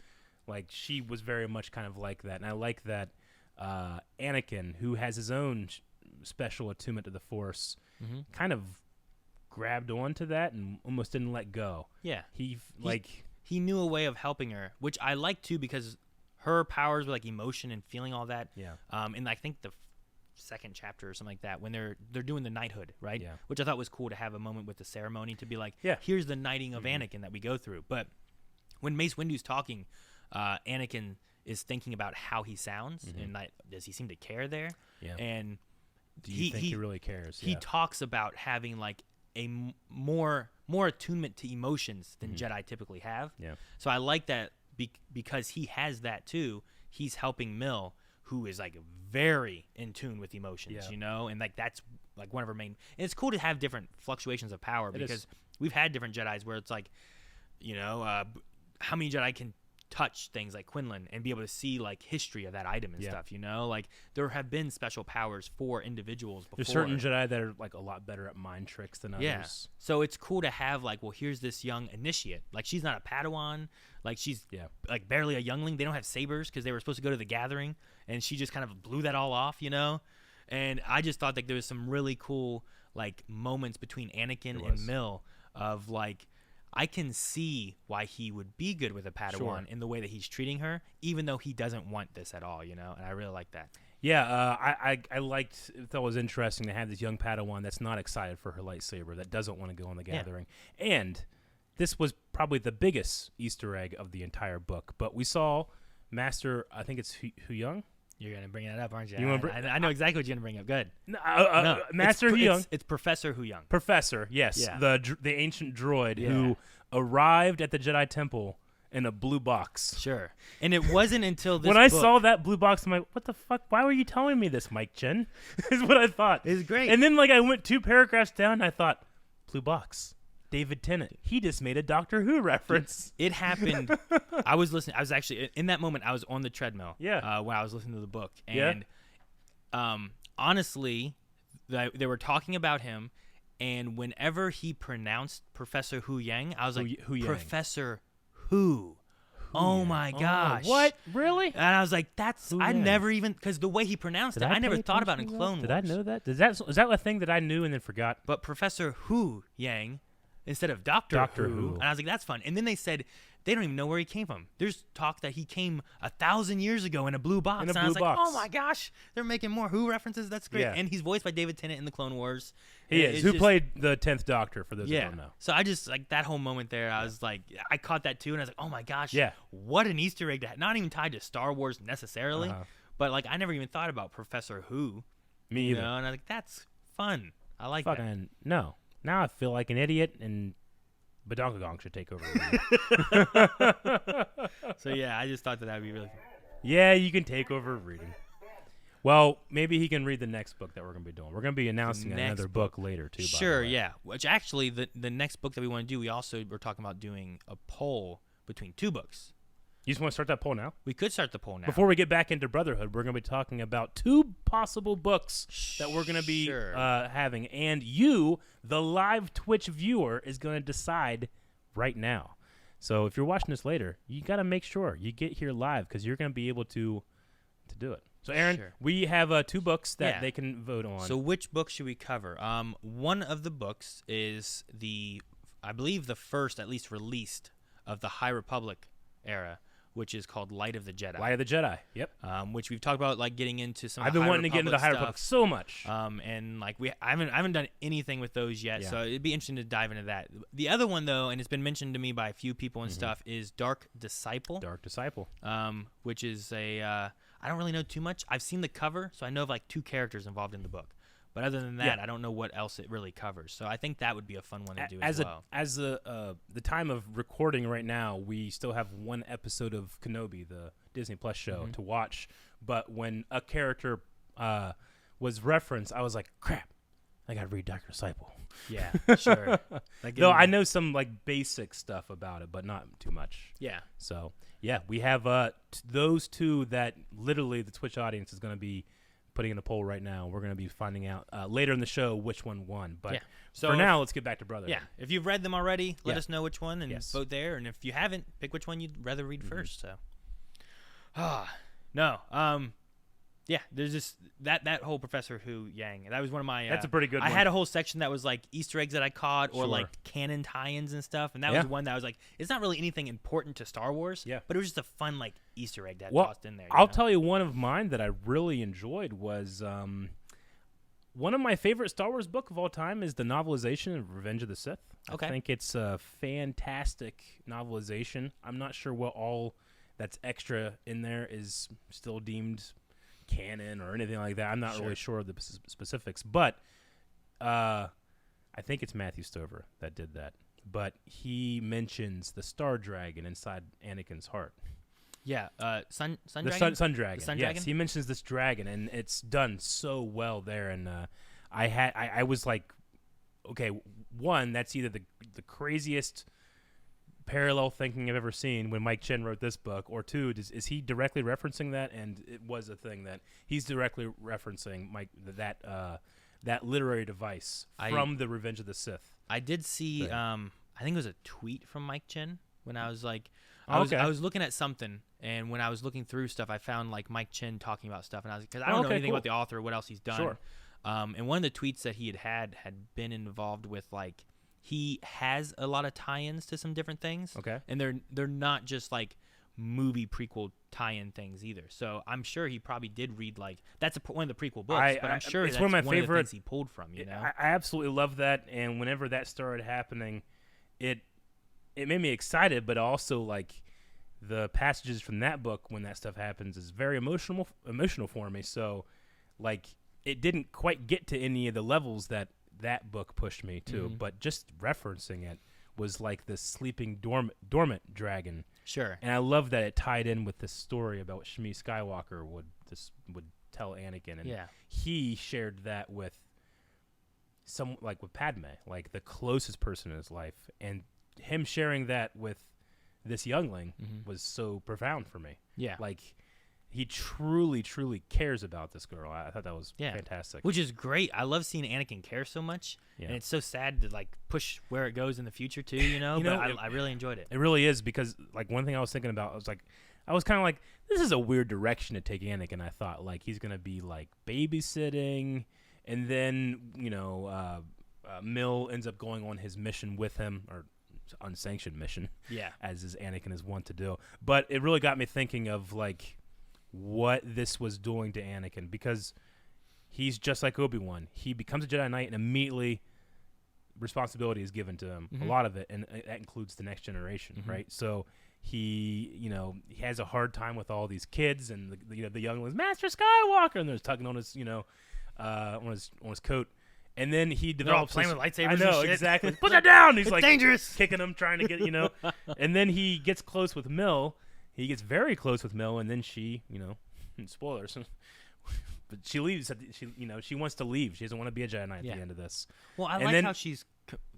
Like, she was very much kind of like that. And I like that Anakin, who has his own special attunement to the Force, kind of grabbed onto that and almost didn't let go. Yeah. He knew a way of helping her, which I like too, because her powers were like emotion and feeling all that. Yeah. And I think the second chapter or something like that, when they're doing the knighthood, right? Yeah. Which I thought was cool to have a moment with the ceremony to be like, here's the knighting of Anakin that we go through. But when Mace Windu's talking, Anakin is thinking about how he sounds and does he seem to care there? Yeah. And do you think he really cares? He talks about having like a more attunement to emotions than Jedi typically have. Yeah. So I like that because he has that too. He's helping Mill, who is like very in tune with emotions, you know, and like that's like one of her main. And it's cool to have different fluctuations of power because we've had different Jedis where it's like, you know, how many Jedi can touch things like Quinlan and be able to see like history of that item and stuff, you know, like there have been special powers for individuals before. There's certain Jedi that are like a lot better at mind tricks than others. Yeah. So it's cool to have like, well, here's this young initiate. Like, she's not a Padawan. Like, she's like barely a youngling. They don't have sabers because they were supposed to go to the gathering, and she just kind of blew that all off, you know. And I just thought that there was some really cool like moments between Anakin and Mill of like, I can see why he would be good with a Padawan in the way that he's treating her, even though he doesn't want this at all, you know, and I really like that. Yeah, I thought it was interesting to have this young Padawan that's not excited for her lightsaber, that doesn't want to go on the gathering. And this was probably the biggest Easter egg of the entire book. But we saw Master, I think it's Huyang. You're going to bring that up, aren't you? You I know exactly what you're going to bring up. Good. No, Master Huyang. It's Professor Huyang. Professor, yes. Yeah. The ancient droid who arrived at the Jedi Temple in a blue box. Sure. And it wasn't until this when I saw that blue box, I'm like, what the fuck? Why were you telling me this, Mike Chen? is what I thought. It's great. And then I went 2 paragraphs down, and I thought, blue box. David Tennant. He just made a Doctor Who reference. It happened. I was listening. I was actually, in that moment, I was on the treadmill. Yeah. While I was listening to the book. And honestly, they were talking about him. And whenever he pronounced Professor Huyang, I was like, Professor Who? Oh my gosh. What? Really? And I was like, I never even, because the way he pronounced it, I never thought about it in Clone Wars. Did I know that? Is that a thing that I knew and then forgot? But Professor Huyang instead of Doctor Who. And I was like, that's fun. And then they said, they don't even know where he came from. There's talk that he came 1,000 years ago in a blue box. And I was like, oh my gosh, they're making more Who references. That's great. Yeah. And he's voiced by David Tennant in the Clone Wars. He is. Who played the 10th Doctor, for those who don't know. So I just, that whole moment there, I was like, I caught that too. And I was like, oh my gosh, what an Easter egg. Not even tied to Star Wars necessarily. But I never even thought about Professor Who. Me either. And I was like, that's fun. I like that. No. Now I feel like an idiot, and Badonkagong should take over. So I just thought that would be really fun. Yeah, you can take over reading. Well, maybe he can read the next book that we're going to be doing. We're going to be announcing another book later, too. Sure, yeah. Which actually, the next book that we want to do, we're talking about doing a poll between 2 books. You just want to start that poll now? We could start the poll now. Before we get back into Brotherhood, we're going to be talking about 2 possible books that we're going to be having. And you, the live Twitch viewer, is going to decide right now. So if you're watching this later, you got to make sure you get here live because you're going to be able to do it. So, Aaron, we have 2 books that they can vote on. So which book should we cover? One of the books is I believe the first, at least released, of the High Republic era, which is called Light of the Jedi. Light of the Jedi, yep. Which we've talked about, getting into some. I've been wanting to get into the High Republic so much. And I haven't done anything with those yet, so it'd be interesting to dive into that. The other one, though, and it's been mentioned to me by a few people and stuff, is Dark Disciple. Dark Disciple. Which is I don't really know too much. I've seen the cover, so I know of 2 characters involved in the book. But other than that, I don't know what else it really covers. So I think that would be a fun one to do as well. As the time of recording right now, we still have 1 episode of Kenobi, the Disney Plus show, to watch. But when a character was referenced, I was like, crap, I got to read Dark Disciple. Yeah, sure. Though I know some basic stuff about it, but not too much. Yeah. So, we have those 2 that literally the Twitch audience is going to be putting in a poll right now. We're going to be finding out later in the show which one won. But for now, let's get back to Brotherhood. Yeah, if you've read them already, let us know which one and vote there. And if you haven't, pick which one you'd rather read first. So, no. There's just that whole Professor Hu Yang. That was one of my. That's a pretty good one. I had a whole section that was Easter eggs that I caught or canon tie-ins and stuff. And that was one that was it's not really anything important to Star Wars. Yeah. But it was just a fun Easter egg that tossed in there. I'll tell you one of mine that I really enjoyed was one of my favorite Star Wars book of all time is the novelization of Revenge of the Sith. Okay. I think it's a fantastic novelization. I'm not sure what all that's extra in there is still deemed canon or anything like that. I'm not really sure of the specifics, but I think it's Matthew Stover that did that. But he mentions the Star Dragon inside Anakin's heart. Yeah, Sun Dragon. Sun Dragon. The Sun Dragon. Yes, he mentions this dragon, and it's done so well there. And I was like, okay, one, that's either the craziest parallel thinking I've ever seen when Mike Chen wrote this book, or 2, is he directly referencing that? And it was a thing that he's directly referencing that literary device from the Revenge of the Sith. I did see, I think it was a tweet from Mike Chen when I was I was looking at something, and when I was looking through stuff, I found Mike Chen talking about stuff, and I was because I don't know anything about the author or what else he's done. Sure. And one of the tweets that he had been involved with he has a lot of tie-ins to some different things. Okay. And they're not just movie prequel tie-in things either. So I'm sure he probably did read that's one of the prequel books, but I'm sure it's that's one of the things he pulled from. I absolutely love that, and whenever that started happening, it it made me excited, but also like the passages from that book when that stuff happens is very emotional for me. So like it didn't quite get to any of the levels that book pushed me to, but just referencing it was like this sleeping dormant dragon. Sure. And I love that it tied in with this story about what Shmi Skywalker would tell Anakin, and he shared that with with Padme, like the closest person in his life, and him sharing that with this youngling was so profound for me. Yeah, like he truly cares about this girl. I thought that was fantastic, which is great. I love seeing Anakin care so much, and it's so sad to like push where it goes in the future too. But I really enjoyed it. It really is, because like one thing I was thinking about, I was kind of like, this is a weird direction to take Anakin. I thought like he's gonna be like babysitting, and then Mill ends up going on his mission with him, or unsanctioned mission, as Anakin is wont to do. But it really got me thinking of like what this was doing to Anakin, because he's just like Obi-Wan. He becomes a Jedi Knight, and immediately responsibility is given to him, a lot of it, and that includes the next generation, right? So he has a hard time with all these kids, and the young ones, Master Skywalker, and they're tugging on his on his coat, and then he develops playing with lightsabers. I know, and shit. exactly. Put that down. He's it's like dangerous, kicking him, trying to get and then he gets close with Mill. He gets very close with Mill, and then she, spoilers, but she leaves. She wants to leave. She doesn't want to be a Jedi Knight at the end of this. Well, I like how she's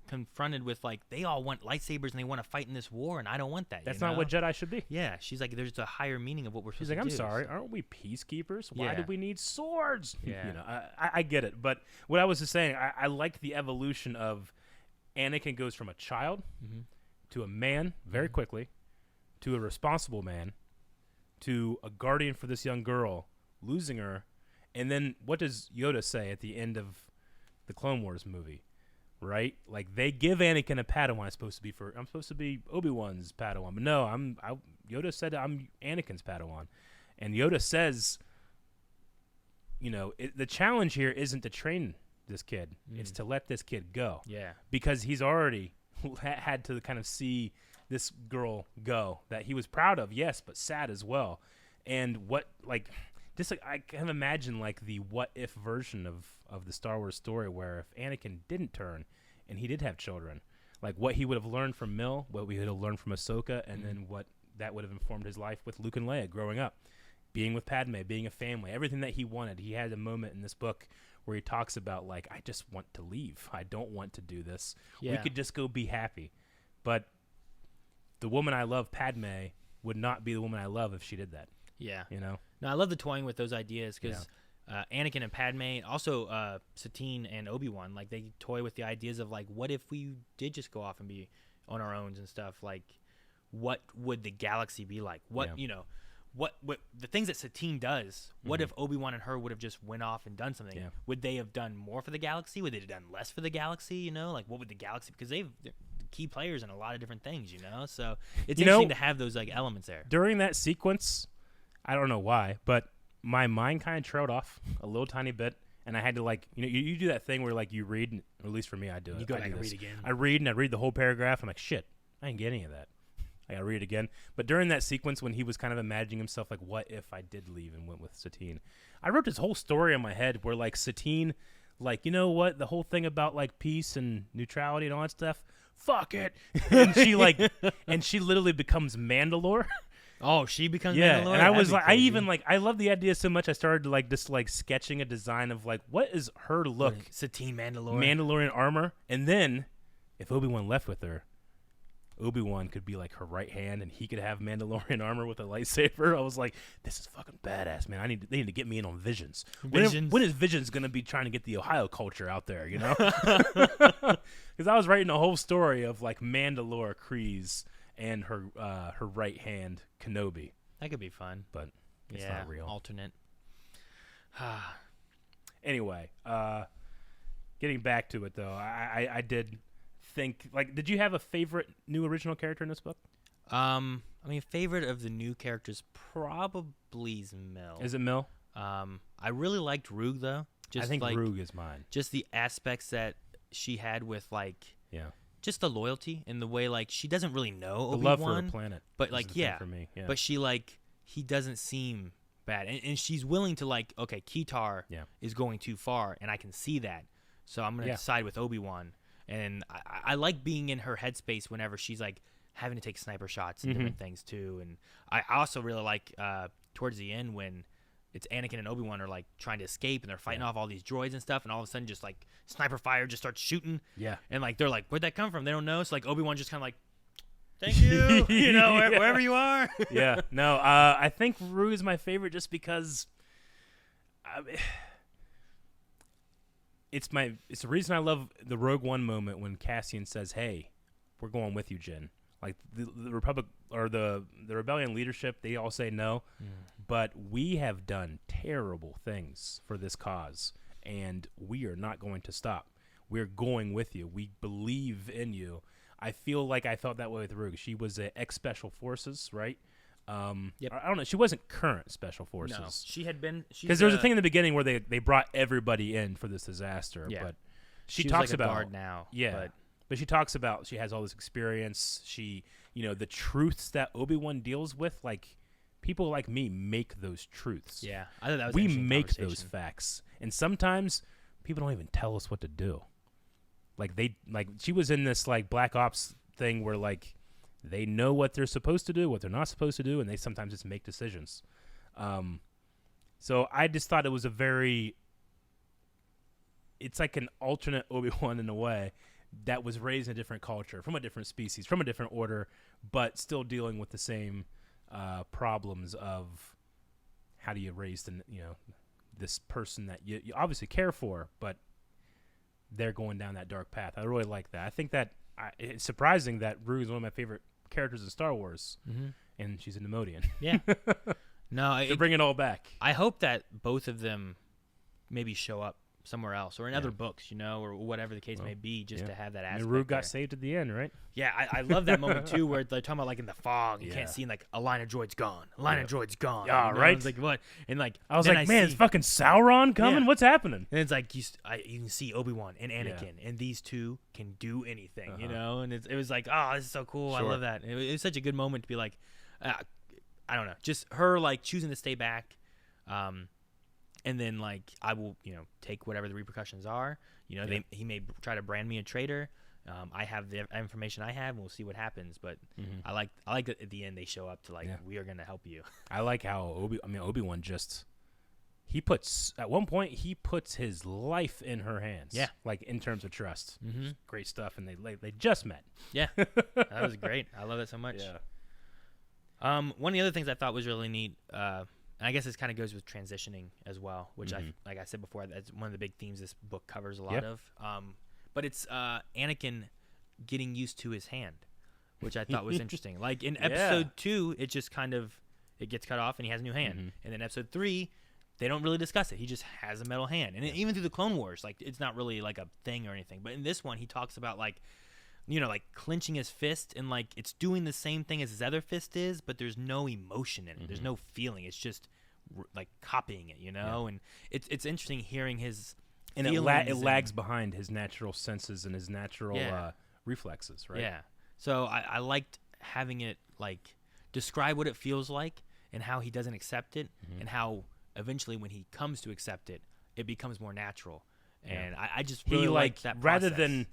confronted with like, they all want lightsabers and they want to fight in this war, and I don't want that. That's not what Jedi should be. Yeah, she's like, there's a higher meaning of what we're supposed to do. I'm sorry, aren't we peacekeepers? Why do we need swords? Yeah, I get it, but what I was just saying, I like the evolution of Anakin goes from a child to a man very quickly, to a responsible man, to a guardian for this young girl, losing her, and then what does Yoda say at the end of the Clone Wars movie? Right, like they give Anakin a Padawan. I'm supposed to be Obi-Wan's Padawan, but no, Yoda said I'm Anakin's Padawan, and Yoda says, the challenge here isn't to train this kid; it's to let this kid go. Yeah, because he's already had to kind of see this girl go that he was proud of, yes, but sad as well. And I can imagine like the what if version of the Star Wars story, where if Anakin didn't turn and he did have children, like what he would have learned from Mill, what we would have learned from Ahsoka, and then what that would have informed his life with Luke and Leia growing up, being with Padme, being a family, everything that he wanted. He had a moment in this book where he talks about like, I just want to leave. I don't want to do this. Yeah. We could just go be happy. But the woman I love, Padme, would not be the woman I love if she did that. Yeah. No, I love the toying with those ideas, because Anakin and Padme, also Satine and Obi-Wan, like they toy with the ideas of like, what if we did just go off and be on our own and stuff? Like, what would the galaxy be like? What what the things that Satine does? What if Obi-Wan and her would have just went off and done something? Yeah. Would they have done more for the galaxy? Would they have done less for the galaxy? Like what would the galaxy? Because they're key players in a lot of different things. So it's interesting to have those like elements there during that sequence. I don't know why, but my mind kind of trailed off a little tiny bit, and I had to like, you do that thing where like you read, or at least for me, I do it. You go back and read again. I read the whole paragraph. I'm like, shit, I didn't get any of that. I gotta read it again. But during that sequence when he was kind of imagining himself like, what if I did leave and went with Satine? I wrote this whole story in my head where like Satine, like, you know what, the whole thing about like peace and neutrality and all that stuff, fuck it, and she like, and she literally becomes Mandalore. Oh, she becomes Mandalorian? And I was like, I love the idea so much. I started to like just like sketching a design of like, what is her look? Satine Mandalorian. Mandalorian armor. And then if Obi-Wan left with her, Obi-Wan could be like her right hand, and he could have Mandalorian armor with a lightsaber. I was like, this is fucking badass, man. They need to get me in on Visions. When is Visions going to be trying to get the Ohio culture out there, Because I was writing a whole story of like Mandalore Kryze and her right hand Kenobi. That could be fun, but it's not real. Alternate. Anyway, getting back to it though, I did think, like, did you have a favorite new original character in this book? Favorite of the new characters probably is Mill. Is it Mill? I really liked Roog though. I think Roog is mine. Just the aspects that she had with like, just the loyalty and the way like she doesn't really know Obi-Wan, the love for her planet, but like for me, but she like he doesn't seem bad, and she's willing to like okay, Kitar is going too far, and I can see that, so I'm gonna side with Obi-Wan, and I like being in her headspace whenever she's like having to take sniper shots and different things too, and I also really like towards the end when it's Anakin and Obi-Wan are like trying to escape and they're fighting off all these droids and stuff, and all of a sudden just like sniper fire just starts shooting. Yeah. And like they're like, where'd that come from? They don't know. So like Obi-Wan just kind of like, thank you, wherever you are. Yeah. No, I think Rue is my favorite just because it's the reason I love the Rogue One moment when Cassian says, "Hey, we're going with you, Jin." Like the Republic or the rebellion leadership, they all say no, but we have done terrible things for this cause, and we are not going to stop. We're going with you. We believe in you. I feel like I felt that way with Rue. She was an ex-Special Forces, right? Yep. I don't know. She wasn't current Special Forces. No, she had been. Because there was a thing in the beginning where they brought everybody in for this disaster, but she talks like a about guard now. But she talks about she has all this experience. She, the truths that Obi-Wan deals with, like people like me make those truths. Yeah, I thought that was we make those facts, and sometimes people don't even tell us what to do. Like she was in this like Black Ops thing where like they know what they're supposed to do, what they're not supposed to do, and they sometimes just make decisions. So I just thought it was it's like an alternate Obi-Wan in a way. That was raised in a different culture, from a different species, from a different order, but still dealing with the same problems of how do you raise this person that you obviously care for, but they're going down that dark path. I really like that. I think that it's surprising that Rue is one of my favorite characters in Star Wars, and she's a Neimoidian. Yeah. No, to bring it all back. I hope that both of them maybe show up somewhere else or in other books, or whatever the case may be, just to have that aspect. And Rue got saved at the end, right? Yeah, I love that moment too, where they're talking about like in the fog, you can't see, and like a line of droids gone, a line of droids gone. Yeah, right. It's like what? And like I was like, man, it's fucking Sauron coming. Yeah. What's happening? And it's like you can see Obi-Wan and Anakin, and these two can do anything, And it was like, oh, this is so cool. Sure. I love that. It was such a good moment to be like, I don't know, just her like choosing to stay back. And then, like, I will, take whatever the repercussions are. He may try to brand me a traitor. I have the information I have, and we'll see what happens. But I like that at the end they show up to, like, we are going to help you. I like how Obi-Wan at one point, he puts his life in her hands. Yeah. Like, in terms of trust. Mm-hmm. Great stuff. And they just met. Yeah. That was great. I love it so much. Yeah. One of the other things I thought was really neat, and I guess this kind of goes with transitioning as well, which like I said before, that's one of the big themes this book covers a lot of. But it's Anakin getting used to his hand, which I thought was interesting. Like in episode 2, it just it gets cut off and he has a new hand. And then episode 3, they don't really discuss it. He just has a metal hand. And even through the Clone Wars, like it's not really like a thing or anything. But in this one, he talks about like, like clenching his fist and like it's doing the same thing as his other fist is, but there's no emotion in it. There's no feeling. It's just like copying it, and it's interesting hearing his and it lags behind his natural senses and his natural reflexes, right? Yeah. So I liked having it like describe what it feels like and how he doesn't accept it and how eventually when he comes to accept it, it becomes more natural. And I just really like that process. Rather than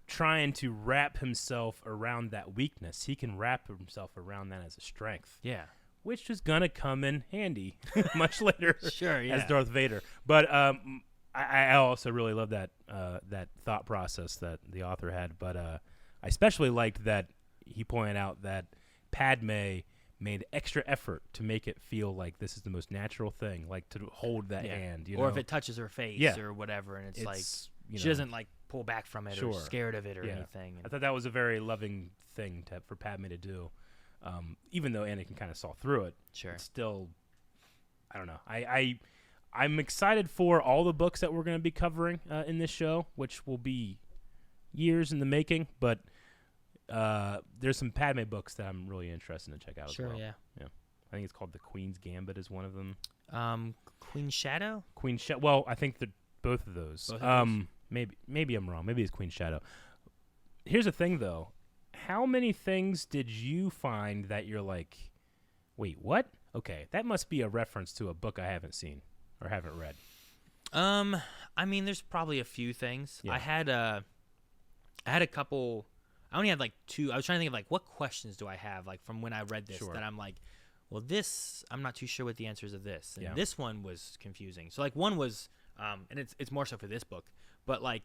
trying to wrap himself around that weakness, he can wrap himself around that as a strength. Yeah. Which is going to come in handy much later sure, yeah. as Darth Vader. But I also really love that thought process that the author had. But I especially liked that he pointed out that Padme made extra effort to make it feel like this is the most natural thing, like to hold that hand. Or if it touches her face or whatever, and it's like she doesn't like pull back from it or scared of it or anything. I thought that was a very loving thing for Padme to do. Even though Anakin kind of saw through it, it's still, I don't know. I'm excited for all the books that we're going to be covering in this show, which will be years in the making. But there's some Padme books that I'm really interested in to check out as well. Yeah. I think it's called The Queen's Gambit is one of them. Queen's Shadow? Well, I think that both of those. Maybe I'm wrong. Maybe it's Queen's Shadow. here's the thing, though. How many things did you find that you're like, wait, what? Okay, that must be a reference to a book I haven't seen or haven't read. I mean, there's probably a few things. Yeah. I had a couple. I only had like 2. I was trying to think of like what questions do I have like from when I read this that I'm like, well, this I'm not too sure what the answers of this. And this one was confusing. So like one was, and it's more so for this book, but like,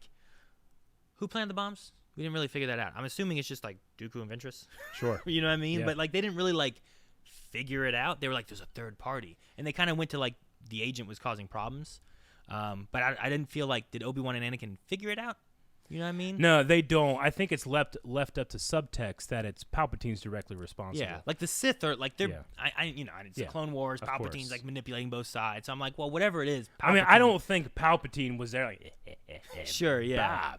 who planted the bombs? We didn't really figure that out. I'm assuming it's just like Dooku and Ventress. Sure. You know what I mean? Yeah. But like they didn't really like figure it out. They were like, there's a third party, and they kind of went to like the agent was causing problems. But I didn't feel like, did Obi-Wan and Anakin figure it out? You know what I mean? No, they don't. I think it's left up to subtext that it's Palpatine's directly responsible. Yeah, like the Sith are like they're it's the Clone Wars. Palpatine's like manipulating both sides. So I'm like, well, whatever it is. I mean, I don't think Palpatine was there like. Sure, yeah.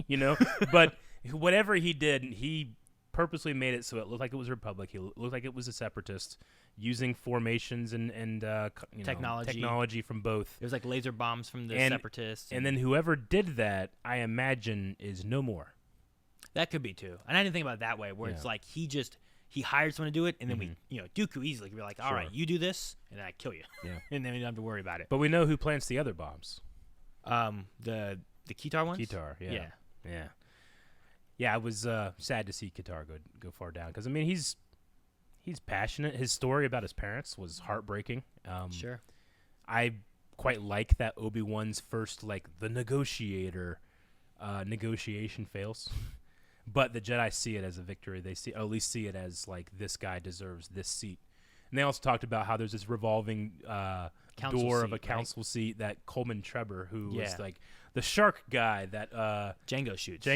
You know, but whatever he did, he purposely made it so it looked like it was a Republic. He looked like it was a Separatist, using formations and technology from both. It was like laser bombs from the Separatists. And then whoever did that, I imagine, is no more. That could be too. And I didn't think about it that way, where it's like he hired someone to do it, and then Dooku easily could be like, all right, you do this, and then I kill you. Yeah. And then we don't have to worry about it. But we know who plants the other bombs. The Kitar ones? Kitar, yeah. Yeah, I was sad to see Kitar go far down, because I mean he's passionate. His story about his parents was heartbreaking. Sure. I quite like that Obi-Wan's first like the negotiator negotiation fails, but the Jedi see it as a victory. They at least see it as like this guy deserves this seat. And they also talked about how there's this revolving door of a council seat that Coleman Trebor, who was like the shark guy that Django shoots.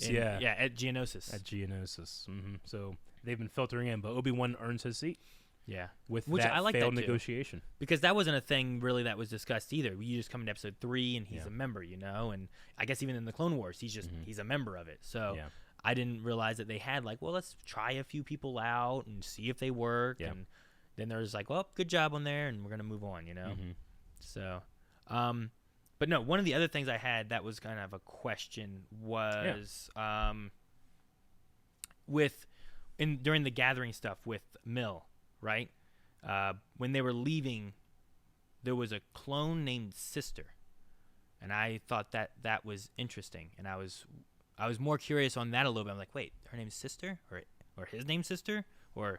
Yeah, at Geonosis. Mm-hmm. So they've been filtering in, but Obi-Wan earns his seat. Yeah, with that I like failed negotiation. Because that wasn't a thing really that was discussed either. You just come into episode 3 and he's a member, and I guess even in the Clone Wars, he's just he's a member of it. So I didn't realize that they had like, well, let's try a few people out and see if they work. Yeah. And then there's like, well, good job on there, and we're gonna move on, So, but no, one of the other things I had that was kind of a question was during the gathering stuff with Mill, right? When they were leaving, there was a clone named Sister, and I thought that was interesting, and I was more curious on that a little bit. I'm like, wait, her name's Sister, or his name's Sister, or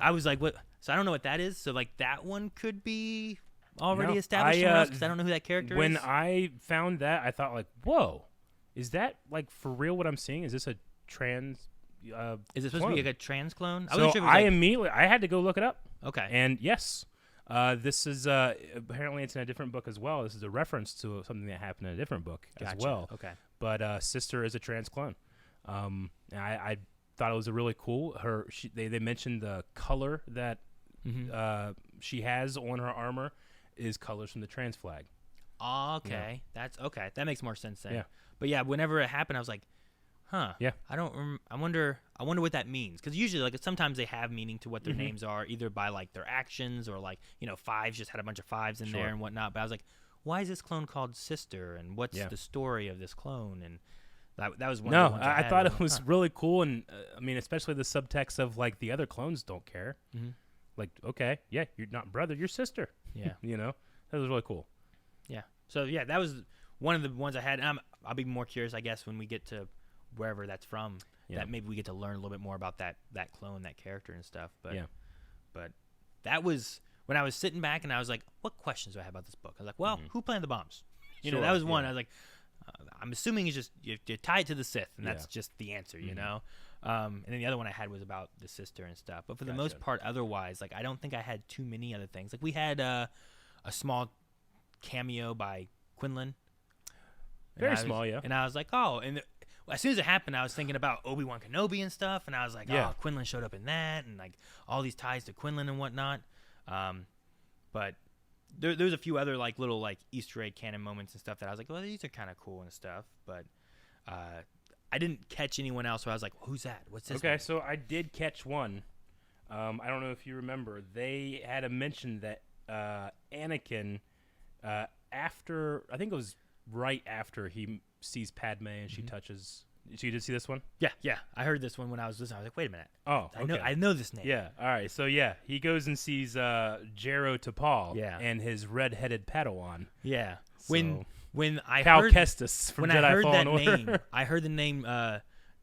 I was like, what? So I don't know what that is. So like that one could be already established because I don't know who that character is. When I found that, I thought like, whoa, is that like for real what I'm seeing? Is this a trans? Is it supposed to be like a trans clone? I had to go look it up. Okay. And yes, this is apparently it's in a different book as well. This is a reference to something that happened in a different book as well. Okay. But Sister is a trans clone. I thought it was a really cool. They mentioned the color that she has on her armor is colors from the trans flag. Okay, that's okay. That makes more sense then. Yeah. But yeah, whenever it happened, I was like, huh. Yeah. I wonder what that means, because usually like sometimes they have meaning to what their names are, either by like their actions or like fives just had a bunch of fives in there and whatnot. But I was like, why is this clone called Sister, and what's the story of this clone? And that was one. No, of the ones I thought it was really cool, and I mean, especially the subtext of like the other clones don't care. Like, okay, yeah, you're not brother, you're sister. Yeah, that was really cool. Yeah. So yeah, that was one of the ones I had. I'll be more curious, I guess, when we get to wherever that's from. Yeah. That maybe we get to learn a little bit more about that clone, that character and stuff. But but that was when I was sitting back and I was like, what questions do I have about this book? I was like, well, who planted the bombs? That was one. I was like, I'm assuming it's just you tie it to the Sith, and that's just the answer, And then the other one I had was about the sister and stuff. But for the most part, otherwise, like I don't think I had too many other things. Like we had a small cameo by Quinlan. Very small, yeah. And I was like, oh, and as soon as it happened, I was thinking about Obi-Wan Kenobi and stuff, and I was like, oh, Quinlan showed up in that, and like all these ties to Quinlan and whatnot. But there's a few other like little like Easter egg canon moments and stuff that I was like, well, these are kind of cool and stuff. But I didn't catch anyone else where I was like, who's that? What's this? Okay, one? So I did catch one. I don't know if you remember. They had a mention that Anakin, after, I think it was right after he sees Padme and she touches So you did see this one? Yeah. I heard this one when I was listening. I was like, wait a minute. Oh, okay. I know this name. Yeah. All right. So he goes and sees Jero Tapal and his red-headed Padawan. Yeah. So when I Cal heard Kestis from Jedi Fallen Order. Name, I heard the name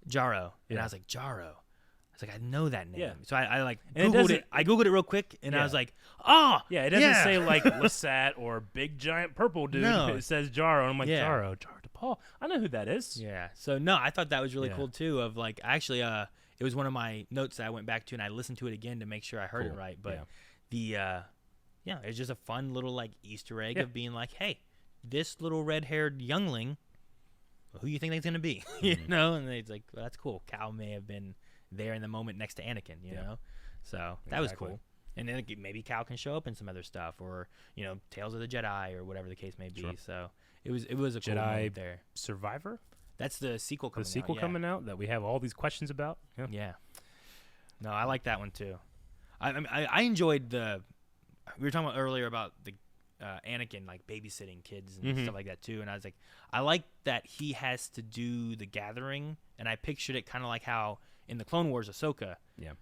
Jaro, and I was like, Jaro. I was like, I know that name. Yeah. So I like Googled it. I Googled it real quick, and I was like, oh. Yeah, it doesn't say like Lasat or big giant purple dude. No. It says Jaro, and I'm like, Jaro Tapal. I know who that is. Yeah. So no, I thought that was really cool too. Of like, actually, it was one of my notes that I went back to, and I listened to it again to make sure I heard it right. But it's just a fun little like Easter egg of being like, hey, this little red-haired youngling, who you think that's gonna be? You know, and it's like, well, that's cool. Cal may have been there in the moment next to Anakin, you know, so that was cool. And then maybe Cal can show up in some other stuff, or Tales of the Jedi, or whatever the case may be. Sure. So it was a cool moment there. Survivor. That's the sequel coming out. The sequel coming out that we have all these questions about. Yeah. No, I like that one too. I enjoyed the. We were talking about earlier about the Anakin like babysitting kids and stuff like that too, and I was like, I like that he has to do the gathering, and I pictured it kind of like how in the Clone Wars Ahsoka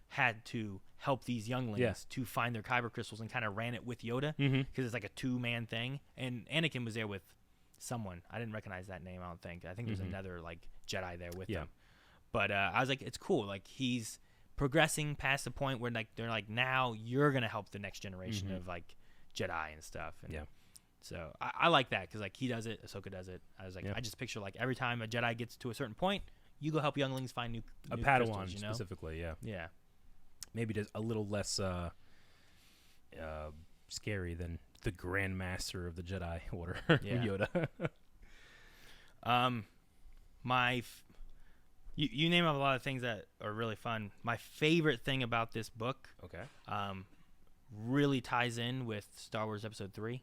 had to help these younglings to find their kyber crystals, and kind of ran it with Yoda because it's like a 2-man thing, and Anakin was there with someone. I didn't recognize that name. I don't think. I think there's another like Jedi there with him. But I was like, it's cool. Like he's progressing past the point where like they're like, now you're gonna help the next generation of like Jedi and stuff. And so I like that because like he does it, Ahsoka does it. I was like, I just picture like every time a Jedi gets to a certain point, you go help younglings find new Padawan crystals, specifically. Yeah. Maybe just a little less scary than the Grand Master of the Jedi Order, Yoda. You name up a lot of things that are really fun. My favorite thing about this book, really ties in with Star Wars Episode 3,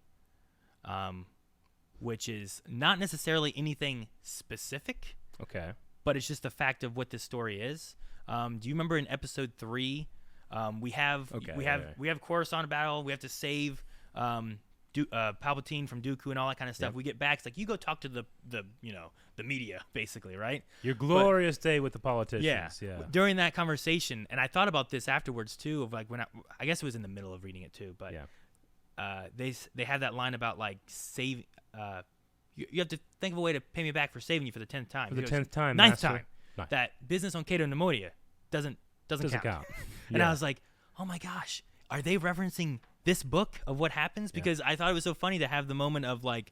which is not necessarily anything specific. Okay. But it's just the fact of what this story is. Do you remember in Episode 3, we have Coruscant battle. We have to save Palpatine from Dooku and all that kind of stuff. We get back. It's like, you go talk to the media, basically, right? Your glorious day with the politicians. Yeah. During that conversation, and I thought about this afterwards too. Of like when I guess it was in the middle of reading it too. But they had that line about like save. You have to think of a way to pay me back for saving you for the 10th time. For the 10th time, ninth time. That business on Cato Neimoidia doesn't count. And I was like, oh my gosh, are they referencing this book of what happens? Because I thought it was so funny to have the moment of like,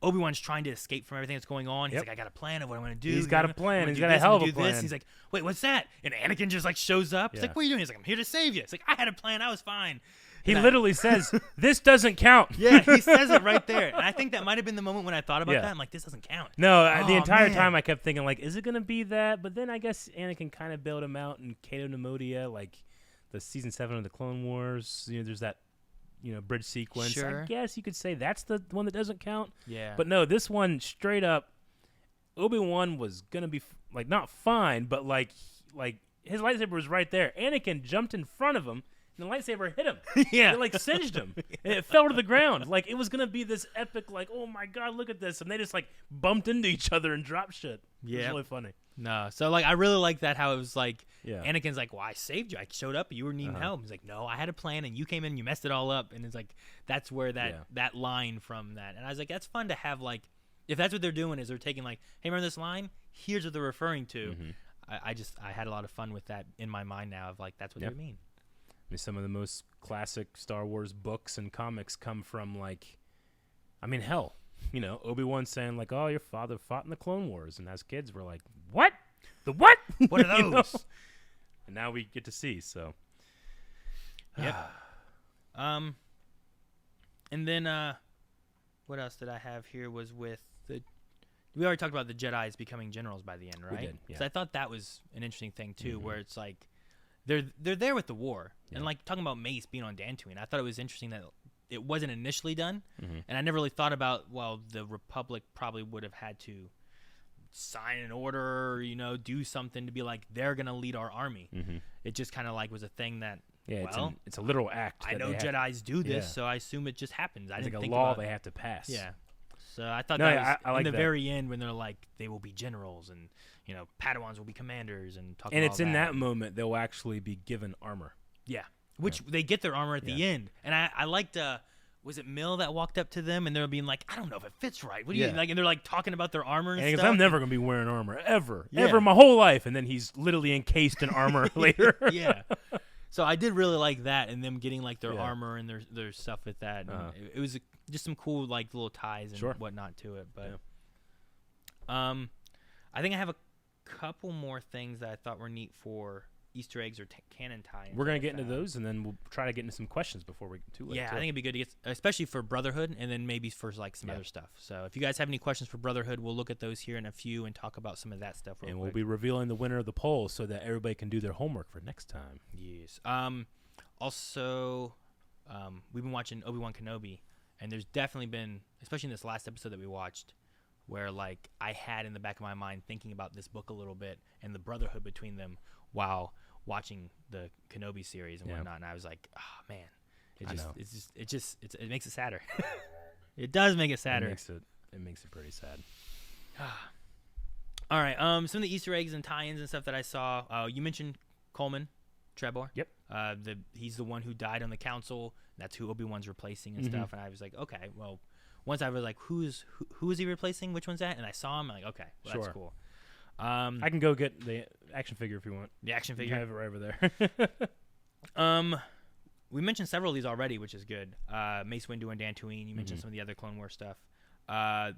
Obi-Wan's trying to escape from everything that's going on. He's like, I got a plan of what I'm going to do. He's got a plan. He's got a hell of a plan. He's like, wait, what's that? And Anakin just like shows up. He's like, what are you doing? He's like, I'm here to save you. It's like, I had a plan. I was fine. He literally says, this doesn't count. Yeah, he says it right there. And I think that might have been the moment when I thought about that. I'm like, this doesn't count. No, the entire time I kept thinking, like, is it going to be that? But then I guess Anakin kind of bailed him out in Cato Neimoidia, like the Season 7 of the Clone Wars. There's that, bridge sequence. Sure. I guess you could say that's the one that doesn't count. Yeah. But no, this one, straight up, Obi-Wan was going to be, like, not fine, but, like his lightsaber was right there. Anakin jumped in front of him. And the lightsaber hit him. It like singed him. And it fell to the ground. Like it was gonna be this epic, like, oh my god, look at this. And they just like bumped into each other and dropped shit. Yeah. It was really funny. No. So like I really like that how it was like Anakin's like, well, I saved you. I showed up, you were needing help. He's like, no, I had a plan and you came in and you messed it all up. And it's like that's where that line from that. And I was like, that's fun to have, like, if that's what they're doing is they're taking like, hey, remember this line? Here's what they're referring to. I had a lot of fun with that in my mind now of like that's what they mean. Some of the most classic Star Wars books and comics come from, like, I mean, hell, Obi-Wan saying, like, oh, your father fought in the Clone Wars. And as kids, we're like, what? The what? What are those? And now we get to see, so. Yep. And then what else did I have here was with we already talked about the Jedis becoming generals by the end, right? We did, yeah. So I thought that was an interesting thing, too, where it's like, They're there with the war, and like talking about Mace being on Dantooine. I thought it was interesting that it wasn't initially done, and I never really thought about the Republic probably would have had to sign an order, or, do something to be like they're gonna lead our army. It just kind of like was a thing that it's a literal act. I know Jedis do this, so I assume it just happens. I didn't like think a law about they have to pass. Yeah. So I thought I like in the that. very end when they're like, they will be generals and, Padawans will be commanders and talking And about it's in that moment they'll actually be given armor. Yeah. Which they get their armor at the end. And I liked, was it Mill that walked up to them and they were being like, I don't know if it fits right. What do you like? And they're like talking about their armor and stuff. I'm never going to be wearing armor ever my whole life. And then he's literally encased in armor later. Yeah. So I did really like that and them getting like their armor and their stuff with that. And it was just some cool like little ties and whatnot to it. But I think I have a couple more things that I thought were neat for Easter eggs or canon tie-ins. We're going to get into those, and then we'll try to get into some questions before we get too late. Yeah, I think it'd be good to get, especially for Brotherhood, and then maybe for like some other stuff. So if you guys have any questions for Brotherhood, we'll look at those here in a few and talk about some of that stuff real quick. We'll be revealing the winner of the poll so that everybody can do their homework for next time. Yes. Also, we've been watching Obi-Wan Kenobi, and there's definitely been, especially in this last episode that we watched, where like I had in the back of my mind thinking about this book a little bit and the brotherhood between them while watching the Kenobi series and whatnot, and I was like, oh man, it makes it sadder. It does make it sadder. It makes it pretty sad. All right, some of the Easter eggs and tie-ins and stuff that I saw. You mentioned Coleman Trebor. Yep. He's the one who died on the council. That's who Obi-Wan's replacing and stuff. And I was like, okay, well. Once I was like, who is he replacing? Which one's that? And I saw him. I'm like, okay, well, that's cool. I can go get the action figure if you want. The action figure? You have it right over there. We mentioned several of these already, which is good. Mace Windu and Dantooine. You mentioned some of the other Clone Wars stuff.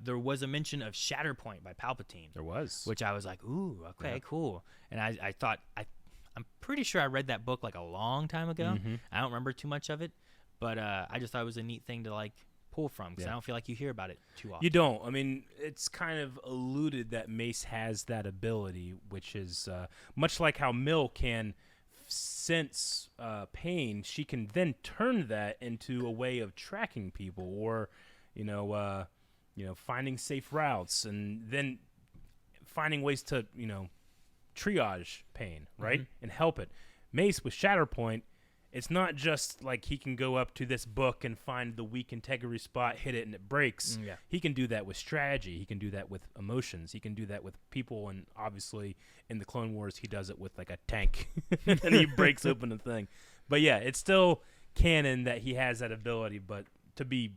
There was a mention of Shatterpoint by Palpatine. There was. Which I was like, ooh, okay, cool. And I thought, I'm pretty sure I read that book like a long time ago. I don't remember too much of it. But I just thought it was a neat thing to like pull from because I don't feel like you hear about it too often. You don't. I mean, it's kind of alluded that Mace has that ability, which is much like how Mill can sense pain. She can then turn that into a way of tracking people, or finding safe routes, and then finding ways to triage pain, right, and help it. Mace with Shatterpoint. It's not just like he can go up to this book and find the weak integrity spot, hit it, and it breaks. He can do that with strategy. He can do that with emotions. He can do that with people. And obviously, in the Clone Wars, he does it with like a tank, and he breaks open the thing. But yeah, it's still canon that he has that ability. But to be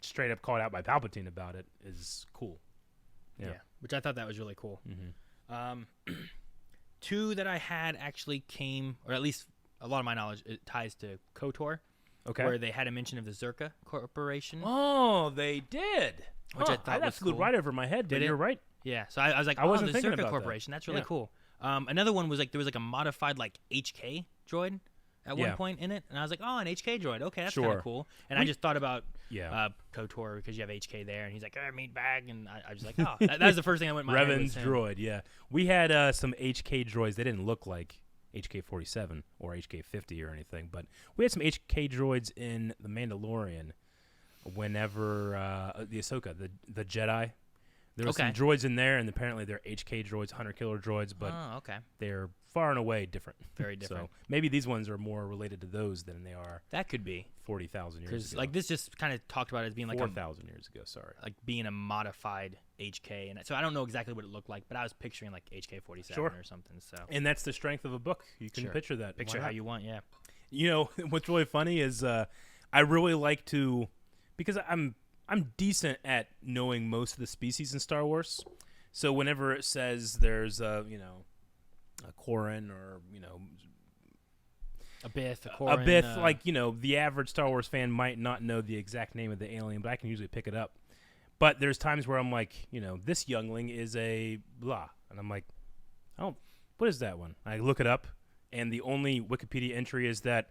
straight up called out by Palpatine about it is cool. Yeah, which I thought that was really cool. Two that I had actually came, or at least a lot of my knowledge, it ties to KOTOR, where they had a mention of the Zerka Corporation. Oh, they did. Which I thought that's was cool. right over my head, but you're right. Yeah, so I was like, I wasn't the thinking Zerka about Corporation. that. That's really cool. Another one was like there was like a modified like HK droid at one point in it, and I was like, oh, an HK droid. Okay, that's kind of cool. And I just thought about KOTOR because you have HK there, and he's like, meat bag, and I was like, oh, that was the first thing I went in my head. Revan's droid, yeah. We had some HK droids. They didn't look like HK-47 or HK-50 or anything, but we had some HK droids in The Mandalorian whenever the Ahsoka, the Jedi. There were some droids in there, and apparently they're HK droids, hunter-killer droids, but they're far and away different. Very different. So maybe these ones are more related to those than they are. That could be 40,000 years ago. Because like this just kind of talked about it as being like 4,000 years ago. Sorry, like being a modified HK, and so I don't know exactly what it looked like, but I was picturing like HK-47 or something. So and that's the strength of a book. You can picture that. Picture how you want. Yeah. You know what's really funny is I really like to, because I'm decent at knowing most of the species in Star Wars. So whenever it says there's a Corran or a Bith, a Corran, Bith, like the average Star Wars fan might not know the exact name of the alien, but I can usually pick it up. But there's times where I'm like, this youngling is a blah, and I'm like, oh, what is that one? I look it up, and the only Wikipedia entry is that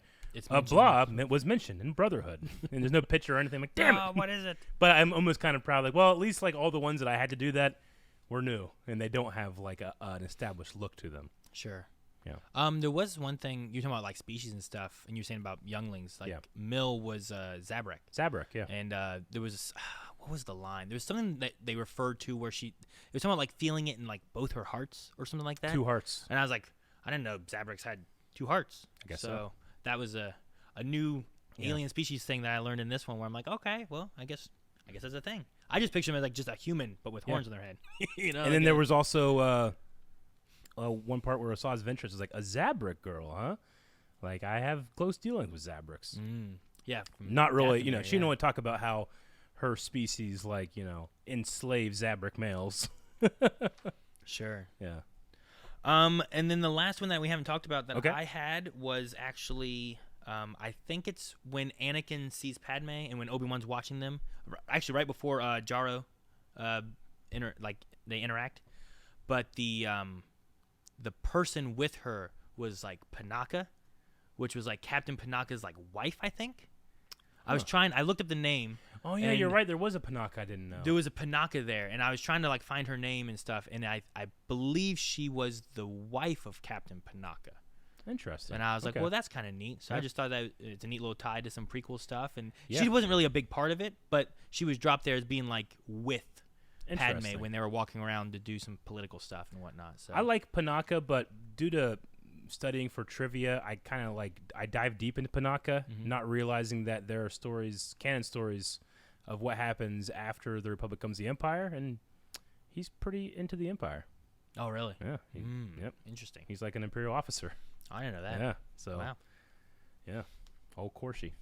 a blah was mentioned in Brotherhood, and there's no picture or anything. I'm like, damn it, what is it? But I'm almost kind of proud, like, well, at least like all the ones that I had to do that were new, and they don't have like an established look to them. Sure. Yeah. There was one thing you're talking about, like species and stuff, and you're saying about younglings. Like Mill was Zabrak. Zabrak, yeah. And there was what was the line? There was something that they referred to where it was something like feeling it in like both her hearts or something like that. 2 hearts. And I was like, I didn't know Zabraks had 2 hearts. I guess so. That was a new alien species thing that I learned in this one, where I'm like, okay, well, I guess I guess that's a thing. I just picture them as like just a human, but with horns on their head. And then there was also one part where Asajj Ventress is like, a Zabrak girl, huh? Like, I have close dealings with Zabraks. Yeah. Not really, she didn't want to talk about how her species, like, enslaved Zabrak males. Sure. Yeah. And then the last one that we haven't talked about that Okay. I had was actually, I think it's when Anakin sees Padme and when Obi-Wan's watching them. Actually, right before Jaro, they interact. But the person with her was like Panaka, which was like Captain Panaka's like wife, I think. I looked up the name. Oh yeah, you're right. There was a Panaka I didn't know. There was a Panaka there, and I was trying to like find her name and stuff, and I believe she was the wife of Captain Panaka. Interesting. And I was like, well, that's kind of neat. So I just thought that it's a neat little tie to some prequel stuff, and she wasn't really a big part of it, but she was dropped there as being like with Padme when they were walking around to do some political stuff and whatnot. So I like Panaka, but due to studying for trivia, I dive deep into Panaka, not realizing that there are canon stories of what happens after the Republic becomes the Empire, and he's pretty into the Empire. Oh, really? Yeah. Yep. Interesting. He's like an Imperial officer. I didn't know that. Yeah. So. Wow. Yeah. Old Corsi.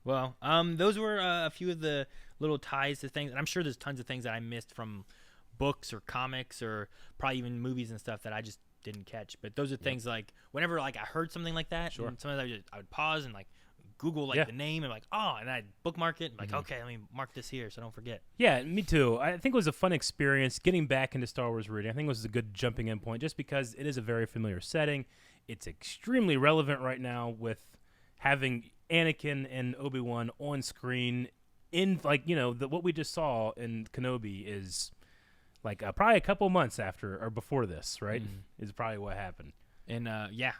Well, those were a few of the little ties to things, and I'm sure there's tons of things that I missed from books or comics or probably even movies and stuff that I just didn't catch. But those are things like whenever like I heard something like that, and sometimes I would pause and like Google like the name and like and I'd bookmark it and like okay, let me mark this here so I don't forget. Yeah, me too. I think it was a fun experience getting back into Star Wars reading. I think it was a good jumping in point just because it is a very familiar setting. It's extremely relevant right now with having Anakin and Obi-Wan on screen in like what we just saw in Kenobi is like probably a couple months after or before this, right? Is probably what happened. And it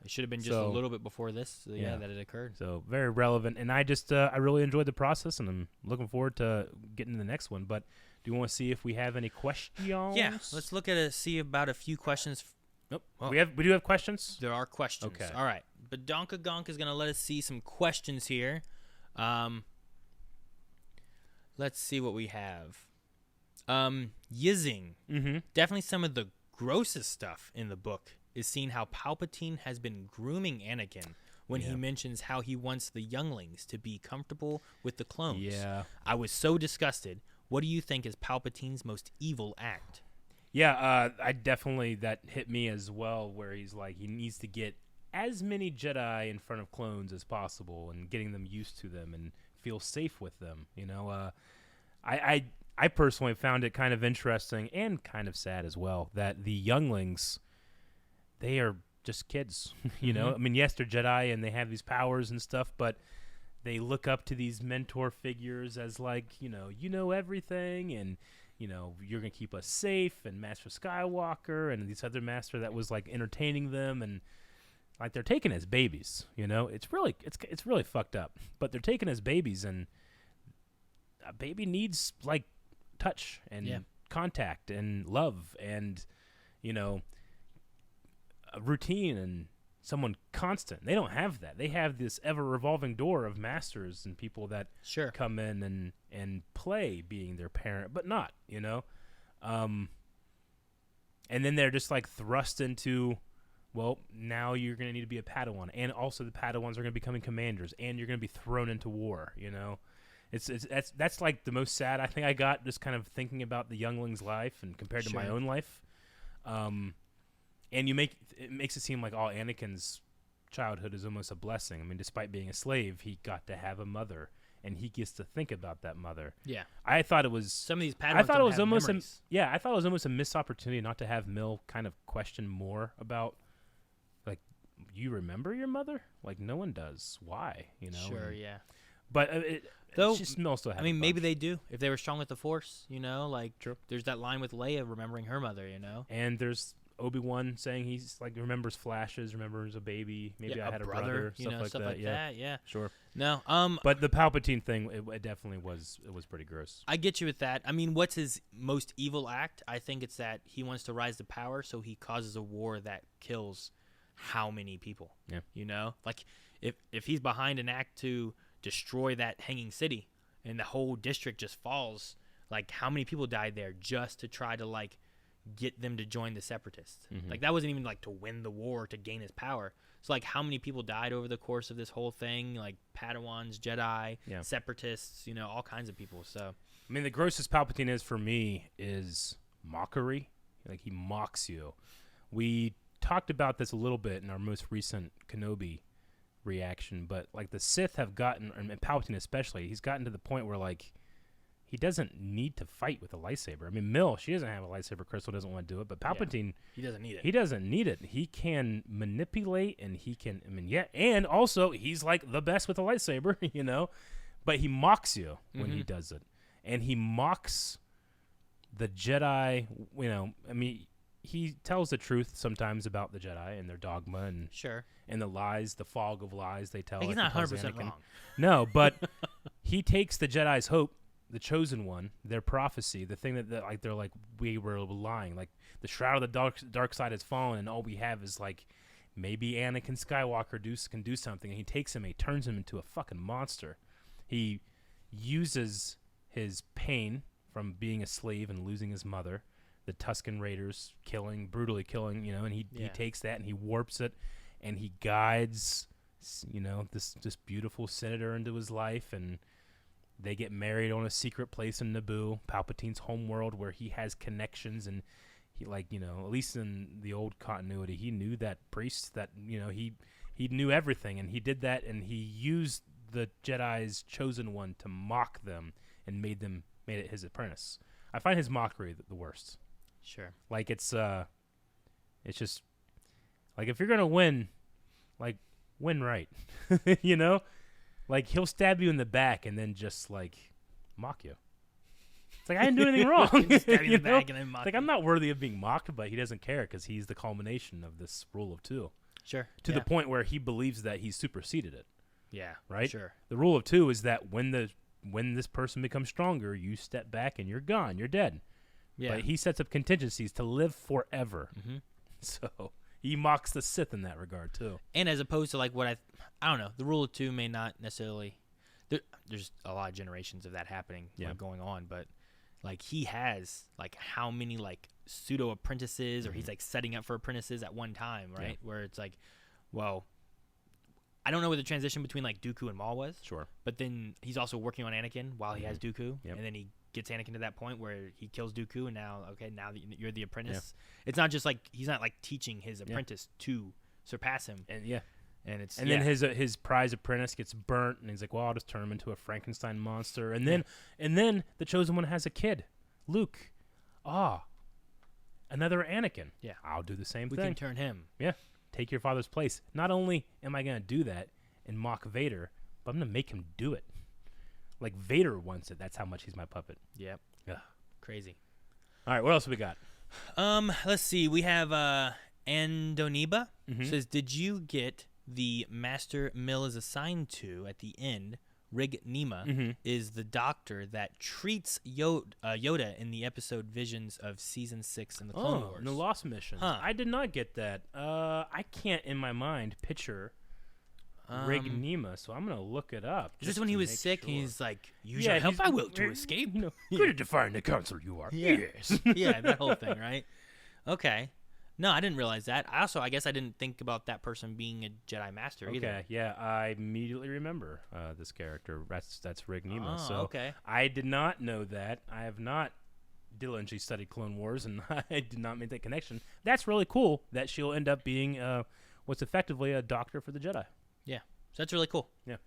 should have been just a little bit before this, that it occurred. So very relevant, and I just I really enjoyed the process, and I'm looking forward to getting to the next one. But do you want to see if we have any questions? Yeah, let's look at see about a few questions. Nope. Well, we do have questions. There are questions. Okay. All right, but Donka Gonk is gonna let us see some questions here. Let's see what we have. Yizing. Definitely some of the grossest stuff in the book is seeing how Palpatine has been grooming Anakin when he mentions how he wants the younglings to be comfortable with the clones. Yeah. I was so disgusted. What do you think is Palpatine's most evil act? Yeah, that hit me as well, where he's like, he needs to get as many Jedi in front of clones as possible and getting them used to them and feel safe with them. I personally found it kind of interesting and kind of sad as well that the younglings, they are just kids, I mean, yes, they're Jedi and they have these powers and stuff, but they look up to these mentor figures as like, you know everything, and you're gonna keep us safe, and Master Skywalker and this other master that was like entertaining them, and like they're taken as babies. It's really fucked up, but they're taken as babies, and a baby needs like touch and contact and love and a routine and someone constant. They don't have that. They have this ever revolving door of masters and people that come in and play being their parent, but not, and then they're just like thrust into, well, now you're going to need to be a Padawan, and also the Padawans are going to be becoming commanders, and you're going to be thrown into war. That's like the most sad I think I got, just kind of thinking about the youngling's life and compared to my own life. And it makes it seem like Anakin's childhood is almost a blessing. I mean, despite being a slave, he got to have a mother, and he gets to think about that mother. Yeah, I thought it was some of these Padawans. I thought it was almost I thought it was almost a missed opportunity not to have Mill kind of question more about, like, you remember your mother? Like, no one does. Why? Sure, yeah. But though, Mill still. I mean, maybe they do if they were strong with the Force. Like True. There's that line with Leia remembering her mother. And there's Obi-Wan saying he's like remembers flashes, remembers a baby. Maybe I had a brother, stuff like that. Yeah, sure. No, but the Palpatine thing, it definitely was. It was pretty gross. I get you with that. I mean, what's his most evil act? I think it's that he wants to rise to power, so he causes a war that kills how many people? Yeah. Like if he's behind an act to destroy that hanging city, and the whole district just falls. Like, how many people died there just to try to, like, get them to join the Separatists? Like, that wasn't even, like, to win the war, to gain his power. So, like, how many people died over the course of this whole thing? Like, Padawans, Jedi, Separatists, you know, all kinds of people. So, I mean, the grossest Palpatine is for me is mockery. Like, he mocks you. We talked about this a little bit in our most recent Kenobi reaction, but, like, the Sith have gotten, and Palpatine especially, he's gotten to the point where, like, he doesn't need to fight with a lightsaber. I mean, Mill, she doesn't have a lightsaber crystal, doesn't want to do it, but Palpatine, he doesn't need it. He doesn't need it. He can manipulate, and he can, I mean, and also he's like the best with a lightsaber, you know, but he mocks you when he does it, and he mocks the Jedi. You know, I mean, he tells the truth sometimes about the Jedi and their dogma and and the lies, the fog of lies they tell. He's not 100% wrong. No, but he takes the Jedi's hope, the chosen one, their prophecy, the thing that like they're like, we were lying, like the shroud of the dark side has fallen, and all we have is like maybe Anakin Skywalker can do something, and he takes him and he turns him into a fucking monster. He uses his pain from being a slave and losing his mother, the Tusken Raiders brutally killing, you know, and he takes that and he warps it, and he guides, you know, this beautiful senator into his life, and they get married on a secret place in Naboo, Palpatine's homeworld, where he has connections, and he, like, you know, at least in the old continuity, he knew that priest, that, you know, he knew everything, and he did that, and he used the Jedi's chosen one to mock them and made it his apprentice. I find his mockery the worst. Sure. Like, it's just, like, if you're gonna win, like, win right, you know. Like, he'll stab you in the back and then just, like, mock you. It's like, I didn't do anything wrong. Stab you in the back and then mock like, you. I'm not worthy of being mocked, but he doesn't care because he's the culmination of this rule of two. Sure. To the point where he believes that he's superseded it. Yeah. Right? Sure. The rule of two is that when this person becomes stronger, you step back and you're gone. You're dead. Yeah. But he sets up contingencies to live forever. So he mocks the Sith in that regard, too. And as opposed to, like, what I don't know, the rule of two may not necessarily, there's a lot of generations of that happening, like, going on, but, like, he has, like, how many, like, pseudo apprentices, or he's, like, setting up for apprentices at one time, right? Where it's like, well, I don't know what the transition between, like, Dooku and Maul was. Sure. But then he's also working on Anakin while he has Dooku, and then he gets Anakin to that point where he kills Dooku, and now you're the apprentice. It's not just like he's not like teaching his apprentice to surpass him. And and then his prize apprentice gets burnt, and he's like, well, I'll just turn him into a Frankenstein monster. And then the chosen one has a kid, Luke. Another Anakin. Yeah, I'll do the same thing. We can turn him. Yeah, take your father's place. Not only am I gonna do that and mock Vader, but I'm gonna make him do it. Like, Vader wants it. That's how much he's my puppet. Yep. Yeah. Crazy. All right, what else we got? Let's see. We have Andoniba says, did you get the Master Mill is assigned to at the end? Rig Nima is the doctor that treats Yoda in the episode Visions of Season 6 in the Clone Wars. In the Lost Missions. I did not get that. I can't, in my mind, picture Rig Nima, so I'm going to look it up. Is this when he was sick and he's like, use your help I will to escape? You know, good at defying the council you are. Yes. Yeah, that whole thing, right? Okay. No, I didn't realize that. I guess I didn't think about that person being a Jedi Master either. Okay, yeah, I immediately remember this character. That's Rig Nima. Oh, so okay. I did not know that. I have not diligently studied Clone Wars, and I did not make that connection. That's really cool that she'll end up being what's effectively a doctor for the Jedi. Yeah, so that's really cool. Yeah.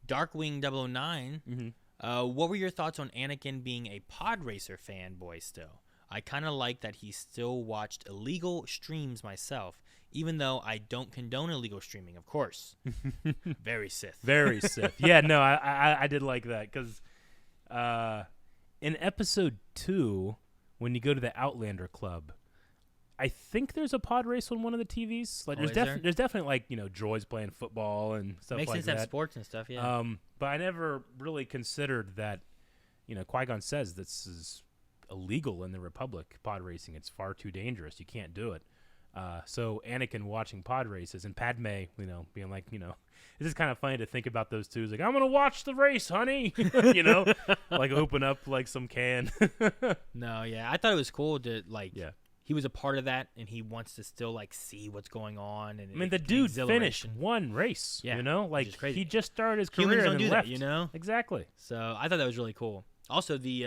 Darkwing 009, what were your thoughts on Anakin being a pod racer fanboy still? I kind of like that he still watched illegal streams myself, even though I don't condone illegal streaming, of course. Very Sith. Very Sith. Yeah, no, I did like that because in episode 2, when you go to the Outlander Club, I think there's a pod race on one of the TVs. Like, there's definitely, like, you know, droids playing football and stuff like that. Makes sense to have sports and stuff, yeah. But I never really considered that, you know, Qui-Gon says this is illegal in the Republic, pod racing. It's far too dangerous. You can't do it. So Anakin watching pod races and Padme, being like, it's just kind of funny to think about those two. It's like, I'm going to watch the race, honey. Like open up like some can. No, yeah. I thought it was cool to he was a part of that and he wants to still like see what's going on. And I mean, the dude finished one race, like he just started his career Humans don't and do left. that, Exactly. So I thought that was really cool. Also, the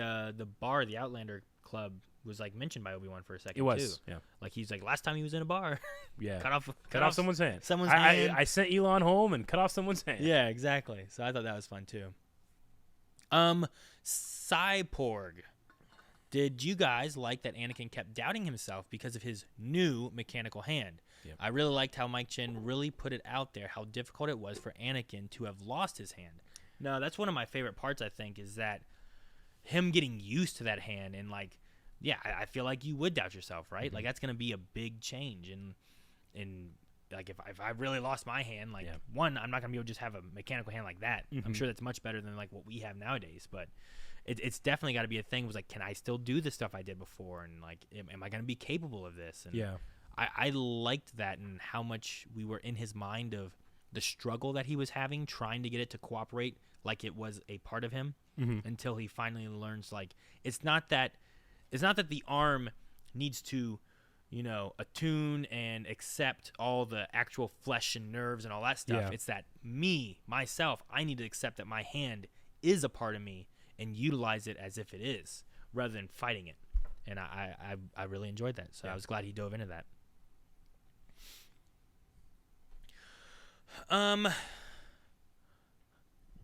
bar, the Outlander Club, was like mentioned by Obi-Wan for a second. It was, too. Yeah. Like he's like last time he was in a bar. Yeah. cut off someone's hand. Someone's hand. I sent Elon home and cut off someone's hand. Yeah, exactly. So I thought that was fun too. Cyborg. Did you guys like that Anakin kept doubting himself because of his new mechanical hand? Yep. I really liked how Mike Chen really put it out there how difficult it was for Anakin to have lost his hand. No, that's one of my favorite parts, I think, is that him getting used to that hand and like, yeah, I feel like you would doubt yourself, right? Mm-hmm. Like that's going to be a big change. And like if I really lost my hand, like one, I'm not going to be able to just have a mechanical hand like that. Mm-hmm. I'm sure that's much better than like what we have nowadays, but it's definitely got to be a thing. It was like, can I still do the stuff I did before? And like, am I going to be capable of this? And I liked that and how much we were in his mind of the struggle that he was having, trying to get it to cooperate like it was a part of him until he finally learns like, it's not that the arm needs to, attune and accept all the actual flesh and nerves and all that stuff. Yeah. It's that myself, I need to accept that my hand is a part of me and utilize it as if it is, rather than fighting it. And I really enjoyed that. So I was glad he dove into that.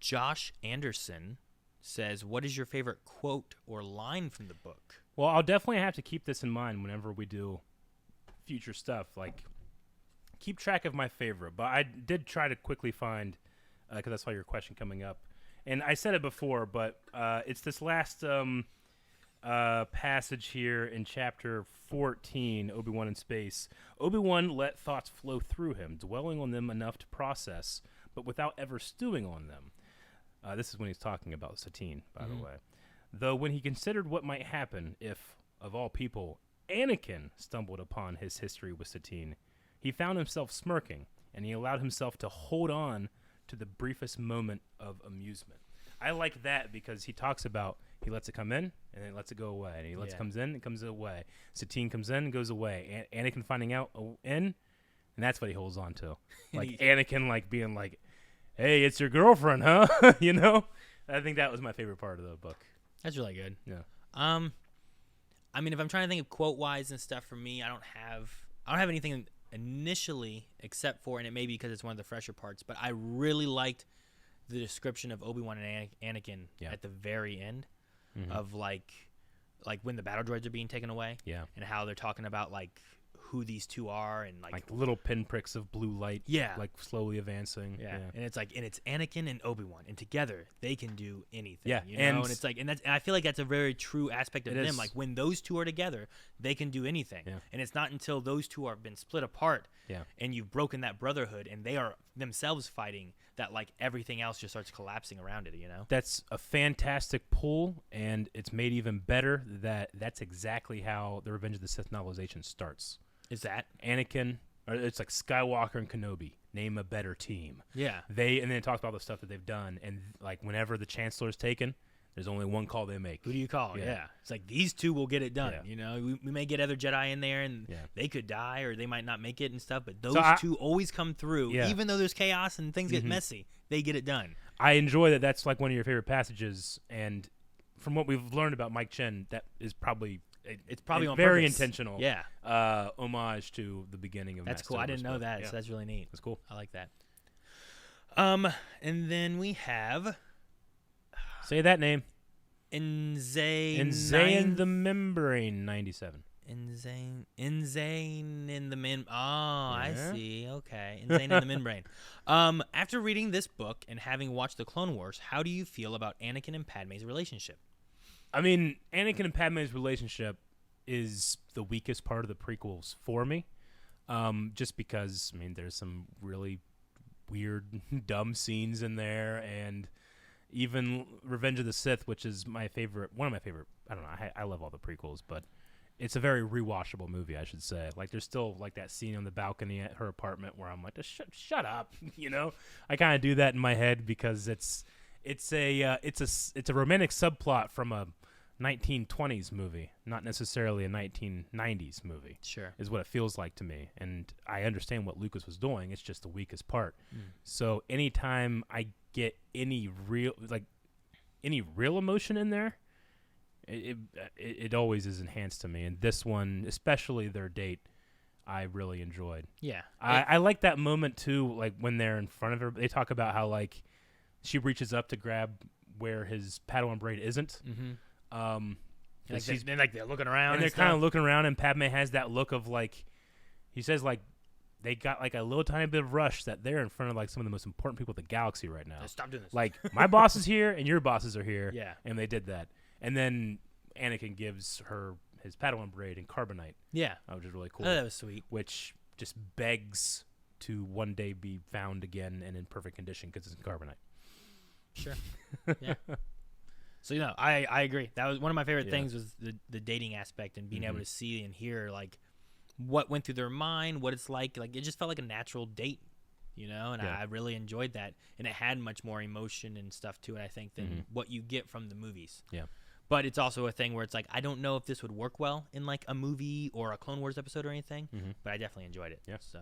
Josh Anderson says, what is your favorite quote or line from the book? Well, I'll definitely have to keep this in mind whenever we do future stuff. Like, keep track of my favorite. But I did try to quickly find, because I saw your question coming up. And I said it before, but it's this last passage here in chapter 14, Obi-Wan in Space. Obi-Wan let thoughts flow through him, dwelling on them enough to process, but without ever stewing on them. This is when he's talking about Satine, by the way. Though when he considered what might happen if, of all people, Anakin stumbled upon his history with Satine, he found himself smirking, and he allowed himself to hold on to the briefest moment of amusement. I like that because he talks about he lets it come in and then lets it go away, and he lets it comes in and comes away. Satine comes in and goes away. Anakin finding out in, and that's what he holds on to. Like Anakin, like being like, "Hey, it's your girlfriend, huh?" I think that was my favorite part of the book. That's really good. Yeah. I mean, if I'm trying to think of quote wise and stuff for me, I don't have anything initially except for, and it may be because it's one of the fresher parts, but I really liked the description of Obi-Wan and Anakin at the very end of like when the battle droids are being taken away, and how they're talking about like who these two are and like little pinpricks of blue light, like slowly advancing, and it's like, and it's Anakin and Obi-Wan, and together they can do anything, and it's like, and I feel like that's a very true aspect of them. Like when those two are together, they can do anything, and it's not until those two are been split apart, and you've broken that brotherhood, and they are themselves fighting, that like everything else just starts collapsing around it. That's a fantastic pull, and it's made even better that that's exactly how the Revenge of the Sith novelization starts. Is that Anakin, or it's like Skywalker and Kenobi, name a better team. Yeah. And then it talks about the stuff that they've done, and like whenever the Chancellor's taken, there's only one call they make. Who do you call? Yeah. It's like these two will get it done. We may get other Jedi in there, and they could die, or they might not make it and stuff, but those two always come through. Even though there's chaos and things get messy, they get it done. I enjoy that. That's like one of your favorite passages, and from what we've learned about Mike Chen, that is probably... It's probably on very purpose. Intentional. Yeah. Homage to the beginning of That's cool. I didn't know that, so that's really neat. That's cool. I like that. And then we have... Say that name. Insane the Membrane 97. Insane in the Membrane. Oh, I see. Okay. Insane in the Membrane. After reading this book and having watched the Clone Wars, how do you feel about Anakin and Padme's relationship? I mean, Anakin and Padme's relationship is the weakest part of the prequels for me, just because, I mean, there's some really weird, dumb scenes in there, and even Revenge of the Sith, which is one of my favorite, I don't know, I love all the prequels, but it's a very rewatchable movie, I should say. Like, there's still like that scene on the balcony at her apartment where I'm like, just shut up, you know. I kind of do that in my head because it's a romantic subplot from a 1920s movie, not necessarily a 1990s movie. Sure, is what it feels like to me, and I understand what Lucas was doing. It's just the weakest part. So anytime I get any real emotion in there, it always is enhanced to me. And this one, especially their date, I really enjoyed. Yeah, I like that moment too. Like when they're in front of her, they talk about how like she reaches up to grab where his Padawan braid isn't. Like they're looking around, and they're kind of looking around, and Padme has that look of like, he says like, they got like a little tiny bit of rush that they're in front of like some of the most important people in the galaxy right now. Stop doing this. Like my boss is here and your bosses are here. Yeah, and they did that. And then Anakin gives her his Padawan braid in carbonite. Yeah, which is really cool. Oh, that was sweet. Which just begs to one day be found again and in perfect condition because it's in carbonite. Sure. Yeah. So I agree. That was one of my favorite things was the dating aspect and being able to see and hear like what went through their mind, what it's like. Like it just felt like a natural date, you know. And I really enjoyed that, and it had much more emotion and stuff to it, I think, than what you get from the movies. Yeah. But it's also a thing where it's like I don't know if this would work well in like a movie or a Clone Wars episode or anything, but I definitely enjoyed it. Yeah. So.